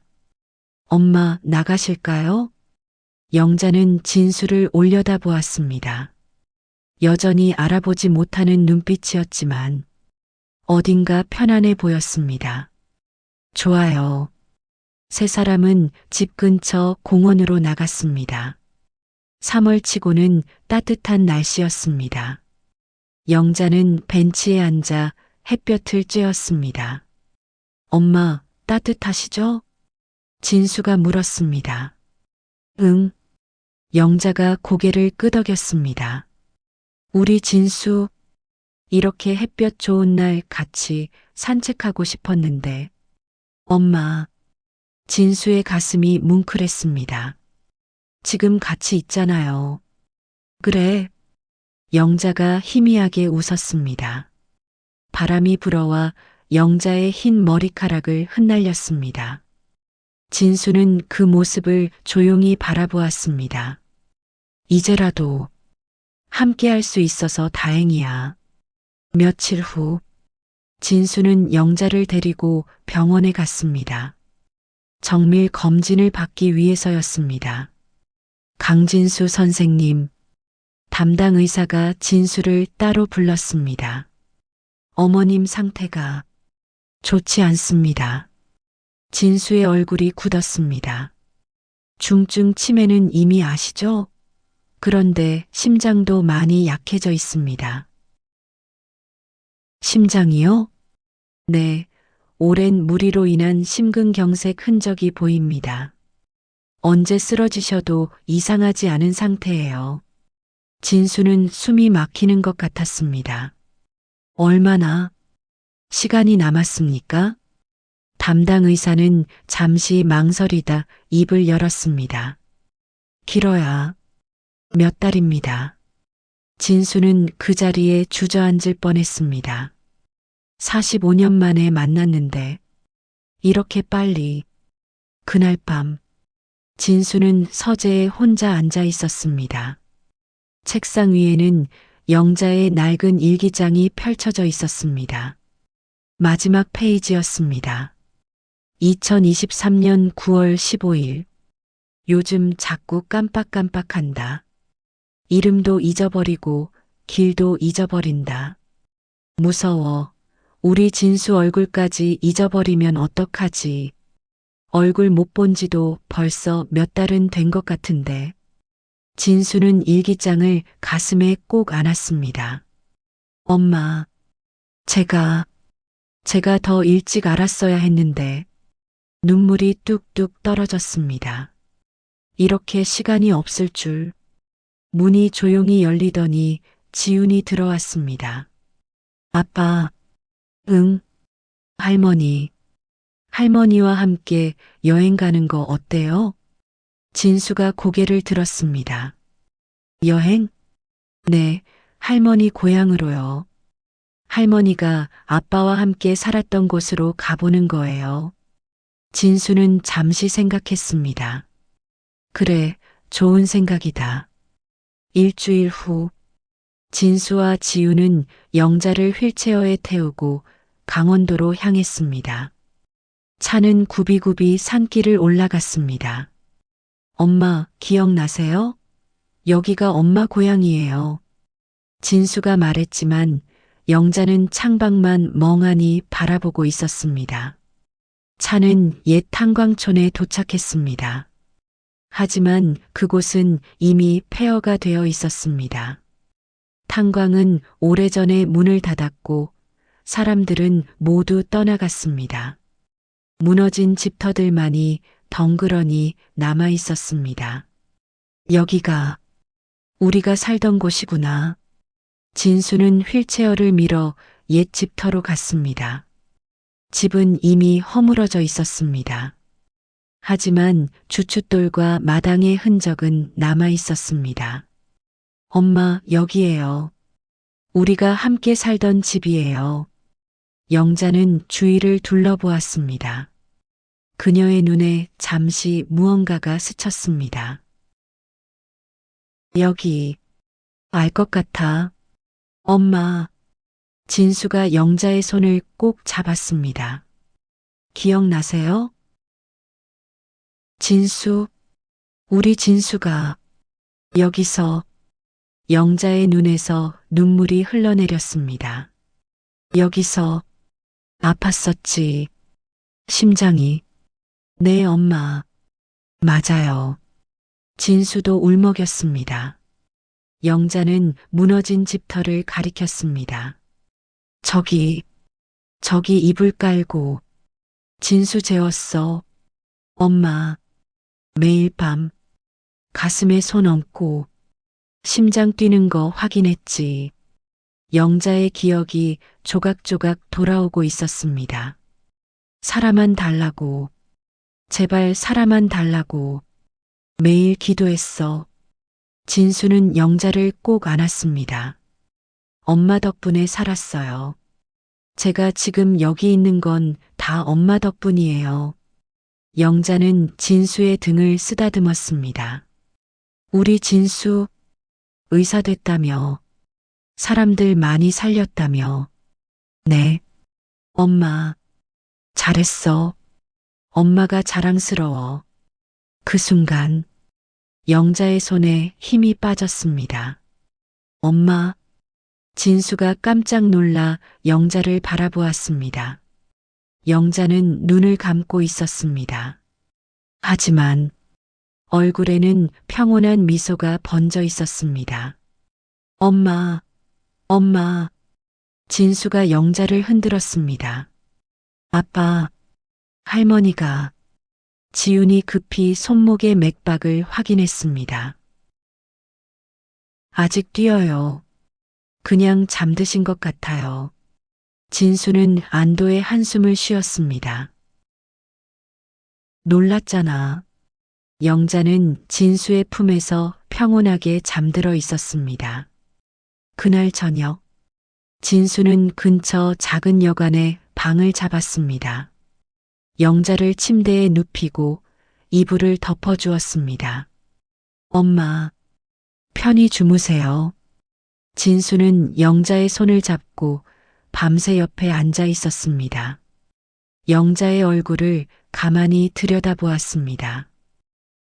[SPEAKER 2] 엄마, 나가실까요? 영자는 진수를 올려다보았습니다. 여전히 알아보지 못하는 눈빛이었지만 어딘가 편안해 보였습니다. 좋아요. 세 사람은 집 근처 공원으로 나갔습니다. 3월치고는 따뜻한 날씨였습니다. 영자는 벤치에 앉아 햇볕을 쬐었습니다. 엄마, 따뜻하시죠? 진수가 물었습니다. 응. 영자가 고개를 끄덕였습니다. 우리 진수, 이렇게 햇볕 좋은 날 같이 산책하고 싶었는데. 엄마, 진수의 가슴이 뭉클했습니다. 지금 같이 있잖아요. 그래. 영자가 희미하게 웃었습니다. 바람이 불어와 영자의 흰 머리카락을 흩날렸습니다. 진수는 그 모습을 조용히 바라보았습니다. 이제라도 함께 할 수 있어서 다행이야. 며칠 후, 진수는 영자를 데리고 병원에 갔습니다. 정밀 검진을 받기 위해서였습니다. 강진수 선생님, 담당 의사가 진수를 따로 불렀습니다. 어머님 상태가 좋지 않습니다. 진수의 얼굴이 굳었습니다. 중증 치매는 이미 아시죠? 그런데 심장도 많이 약해져 있습니다. 심장이요? 네, 오랜 무리로 인한 심근경색 흔적이 보입니다. 언제 쓰러지셔도 이상하지 않은 상태예요. 진수는 숨이 막히는 것 같았습니다. 얼마나 시간이 남았습니까? 담당 의사는 잠시 망설이다 입을 열었습니다. 길어야 몇 달입니다. 진수는 그 자리에 주저앉을 뻔했습니다. 45년 만에 만났는데 이렇게 빨리. 그날 밤 진수는 서재에 혼자 앉아 있었습니다. 책상 위에는 영자의 낡은 일기장이 펼쳐져 있었습니다. 마지막 페이지였습니다. 2023년 9월 15일. 요즘 자꾸 깜빡깜빡한다. 이름도 잊어버리고 길도 잊어버린다. 무서워. 우리 진수 얼굴까지 잊어버리면 어떡하지? 얼굴 못 본 지도 벌써 몇 달은 된 것 같은데. 진수는 일기장을 가슴에 꼭 안았습니다. 엄마, 제가 더 일찍 알았어야 했는데. 눈물이 뚝뚝 떨어졌습니다. 이렇게 시간이 없을 줄. 문이 조용히 열리더니 지훈이 들어왔습니다. 아빠, 응, 할머니와 함께 여행 가는 거 어때요? 진수가 고개를 들었습니다. 여행? 네, 할머니 고향으로요. 할머니가 아빠와 함께 살았던 곳으로 가보는 거예요. 진수는 잠시 생각했습니다. 그래, 좋은 생각이다. 일주일 후 진수와 지우는 영자를 휠체어에 태우고 강원도로 향했습니다. 차는 굽이굽이 산길을 올라갔습니다. 엄마, 기억나세요? 여기가 엄마 고향이에요. 진수가 말했지만 영자는 창밖만 멍하니 바라보고 있었습니다. 차는 옛 탄광촌에 도착했습니다. 하지만 그곳은 이미 폐허가 되어 있었습니다. 탄광은 오래전에 문을 닫았고 사람들은 모두 떠나갔습니다. 무너진 집터들만이 덩그러니 남아 있었습니다. 여기가 우리가 살던 곳이구나. 진수는 휠체어를 밀어 옛 집터로 갔습니다. 집은 이미 허물어져 있었습니다. 하지만 주춧돌과 마당의 흔적은 남아 있었습니다. 엄마, 여기에요. 우리가 함께 살던 집이에요. 영자는 주위를 둘러보았습니다. 그녀의 눈에 잠시 무언가가 스쳤습니다. 여기, 알 것 같아. 엄마. 진수가 영자의 손을 꼭 잡았습니다. 기억나세요? 진수, 우리 진수가 여기서 영자의 눈에서 눈물이 흘러내렸습니다. 여기서 아팠었지. 심장이. 네, 엄마. 맞아요. 진수도 울먹였습니다. 영자는 무너진 집터를 가리켰습니다. 저기 이불 깔고. 진수 재웠어. 엄마. 매일 밤 가슴에 손 얹고 심장 뛰는 거 확인했지. 영자의 기억이 조각조각 돌아오고 있었습니다. 사람만 달라고. 제발 사람만 달라고. 매일 기도했어. 진수는 영자를 꼭 안았습니다. 엄마 덕분에 살았어요. 제가 지금 여기 있는 건 다 엄마 덕분이에요. 영자는 진수의 등을 쓰다듬었습니다. 우리 진수 의사 됐다며. 사람들 많이 살렸다며. 네. 엄마. 잘했어. 엄마가 자랑스러워. 그 순간 영자의 손에 힘이 빠졌습니다. 엄마. 진수가 깜짝 놀라 영자를 바라보았습니다. 영자는 눈을 감고 있었습니다. 하지만 얼굴에는 평온한 미소가 번져 있었습니다. 엄마, 엄마. 진수가 영자를 흔들었습니다. 아빠, 할머니가. 지훈이 급히 손목의 맥박을 확인했습니다. 아직 뛰어요. 그냥 잠드신 것 같아요. 진수는 안도의 한숨을 쉬었습니다. 놀랐잖아. 영자는 진수의 품에서 평온하게 잠들어 있었습니다. 그날 저녁, 진수는 근처 작은 여관에 방을 잡았습니다. 영자를 침대에 눕히고 이불을 덮어주었습니다. 엄마, 편히 주무세요. 진수는 영자의 손을 잡고 밤새 옆에 앉아 있었습니다. 영자의 얼굴을 가만히 들여다보았습니다.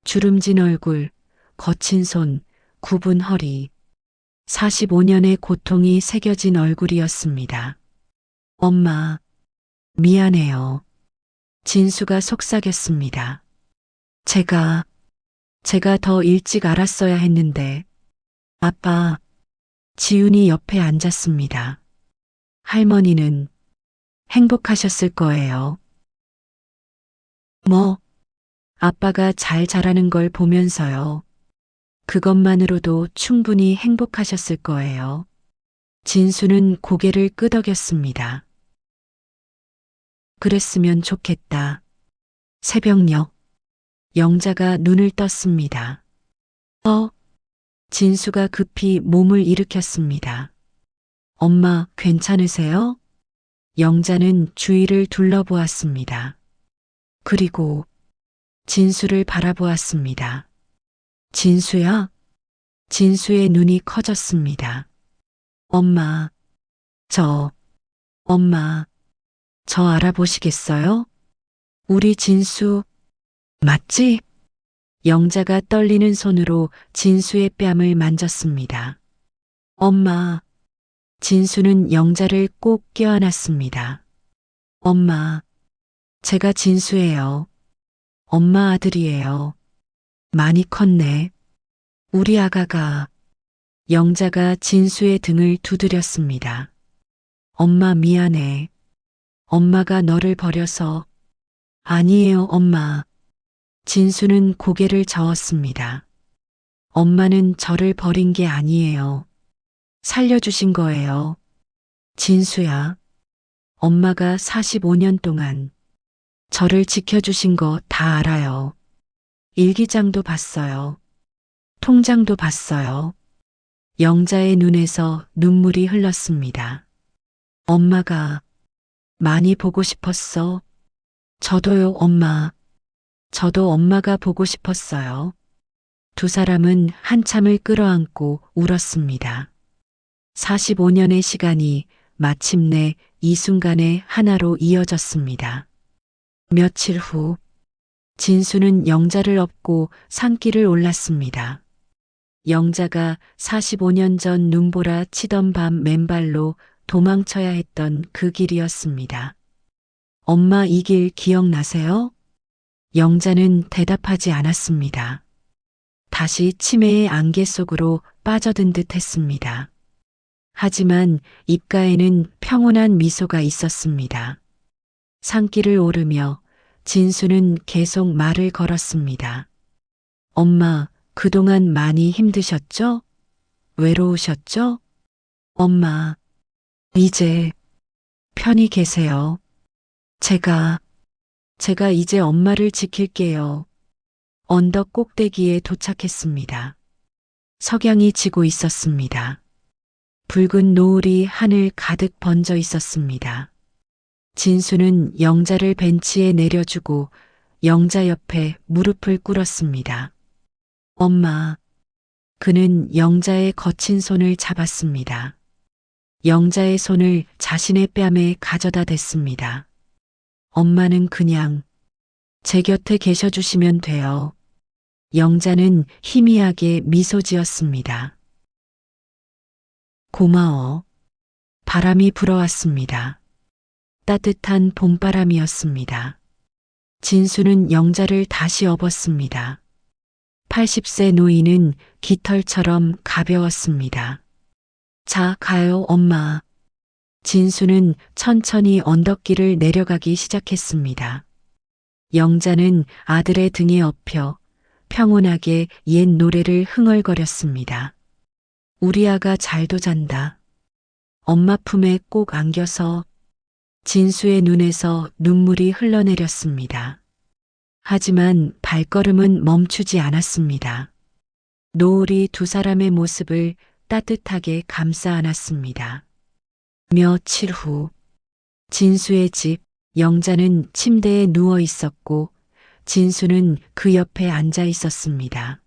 [SPEAKER 2] 주름진 얼굴, 거친 손, 굽은 허리. 45년의 고통이 새겨진 얼굴이었습니다. 엄마, 미안해요. 진수가 속삭였습니다. 제가 더 일찍 알았어야 했는데. 아빠. 지훈이 옆에 앉았습니다. 할머니는 행복하셨을 거예요. 뭐? 아빠가 잘 자라는 걸 보면서요. 그것만으로도 충분히 행복하셨을 거예요. 진수는 고개를 끄덕였습니다. 그랬으면 좋겠다. 새벽녘, 영자가 눈을 떴습니다. 진수가 급히 몸을 일으켰습니다. 엄마, 괜찮으세요? 영자는 주위를 둘러보았습니다. 그리고 진수를 바라보았습니다. 진수야? 진수의 눈이 커졌습니다. 엄마, 저, 엄마, 저 알아보시겠어요? 우리 진수, 맞지? 영자가 떨리는 손으로 진수의 뺨을 만졌습니다. 엄마, 진수는 영자를 꼭 껴안았습니다. 엄마, 제가 진수예요. 엄마 아들이에요. 많이 컸네. 우리 아가가. 영자가 진수의 등을 두드렸습니다. 엄마 미안해. 엄마가 너를 버려서. 아니에요, 엄마. 진수는 고개를 저었습니다. 엄마는 저를 버린 게 아니에요. 살려주신 거예요. 진수야, 엄마가 45년 동안 저를 지켜주신 거 다 알아요. 일기장도 봤어요. 통장도 봤어요. 영자의 눈에서 눈물이 흘렀습니다. 엄마가 많이 보고 싶었어. 저도요, 엄마. 저도 엄마가 보고 싶었어요. 두 사람은 한참을 끌어안고 울었습니다. 45년의 시간이 마침내 이 순간에 하나로 이어졌습니다. 며칠 후, 진수는 영자를 업고 산길을 올랐습니다. 영자가 45년 전 눈보라 치던 밤 맨발로 도망쳐야 했던 그 길이었습니다. 엄마 이 길 기억나세요? 영자는 대답하지 않았습니다. 다시 치매의 안개 속으로 빠져든 듯 했습니다. 하지만 입가에는 평온한 미소가 있었습니다. 산길을 오르며 진수는 계속 말을 걸었습니다. 엄마, 그동안 많이 힘드셨죠? 외로우셨죠? 엄마, 이제 편히 계세요. 제가 이제 엄마를 지킬게요. 언덕 꼭대기에 도착했습니다. 석양이 지고 있었습니다. 붉은 노을이 하늘 가득 번져 있었습니다. 진수는 영자를 벤치에 내려주고 영자 옆에 무릎을 꿇었습니다. 엄마, 그는 영자의 거친 손을 잡았습니다. 영자의 손을 자신의 뺨에 가져다 댔습니다. 엄마는 그냥 제 곁에 계셔 주시면 돼요. 영자는 희미하게 미소 지었습니다. 고마워. 바람이 불어왔습니다. 따뜻한 봄바람이었습니다. 진수는 영자를 다시 업었습니다. 80세 노인은 깃털처럼 가벼웠습니다. 자, 가요, 엄마. 진수는 천천히 언덕길을 내려가기 시작했습니다. 영자는 아들의 등에 엎여 평온하게 옛 노래를 흥얼거렸습니다. 우리 아가 잘도 잔다. 엄마 품에 꼭 안겨서. 진수의 눈에서 눈물이 흘러내렸습니다. 하지만 발걸음은 멈추지 않았습니다. 노을이 두 사람의 모습을 따뜻하게 감싸 안았습니다. 며칠 후, 진수의 집, 영자는 침대에 누워 있었고, 진수는 그 옆에 앉아 있었습니다.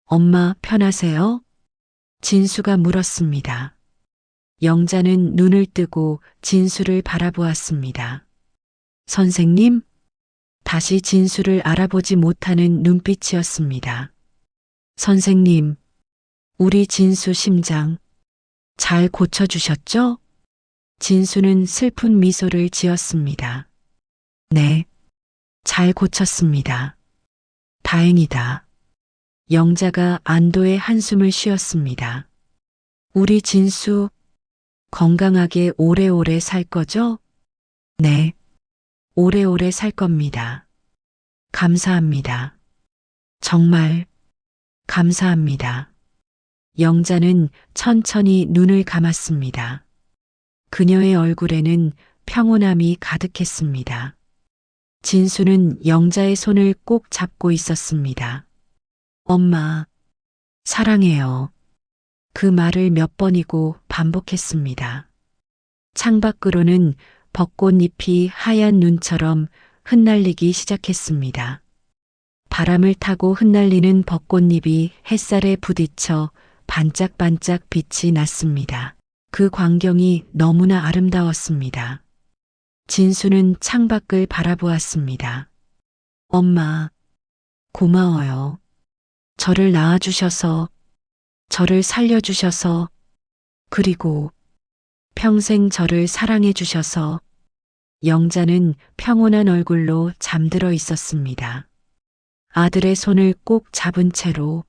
[SPEAKER 2] 엄마 편하세요? 진수가 물었습니다. 영자는 눈을 뜨고 진수를 바라보았습니다. 선생님? 다시 진수를 알아보지 못하는 눈빛이었습니다. 선생님, 우리 진수 심장 잘 고쳐주셨죠? 진수는 슬픈 미소를 지었습니다. 네, 잘 고쳤습니다. 다행이다. 영자가 안도의 한숨을 쉬었습니다. 우리 진수 건강하게 오래오래 살 거죠? 네, 오래오래 살 겁니다. 감사합니다. 정말 감사합니다. 영자는 천천히 눈을 감았습니다. 그녀의 얼굴에는 평온함이 가득했습니다. 진수는 영자의 손을 꼭 잡고 있었습니다. 엄마, 사랑해요. 그 말을 몇 번이고 반복했습니다. 창밖으로는 벚꽃잎이 하얀 눈처럼 흩날리기 시작했습니다. 바람을 타고 흩날리는 벚꽃잎이 햇살에 부딪혀 반짝반짝 빛이 났습니다. 그 광경이 너무나 아름다웠습니다. 진수는 창밖을 바라보았습니다. 엄마, 고마워요. 저를 낳아주셔서, 저를 살려주셔서, 그리고 평생 저를 사랑해주셔서. 영자는 평온한 얼굴로 잠들어 있었습니다. 아들의 손을 꼭 잡은 채로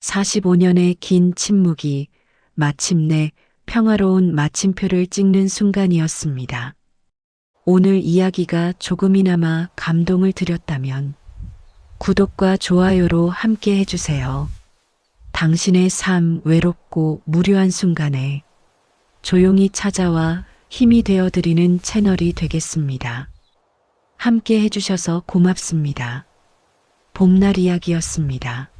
[SPEAKER 2] 45년의 긴 침묵이 마침내 평화로운 마침표를 찍는 순간이었습니다. 오늘 이야기가 조금이나마 감동을 드렸다면 구독과 좋아요로 함께 해주세요. 당신의 삶 외롭고 무료한 순간에 조용히 찾아와 힘이 되어드리는 채널이 되겠습니다. 함께 해주셔서 고맙습니다. 봄날 이야기였습니다.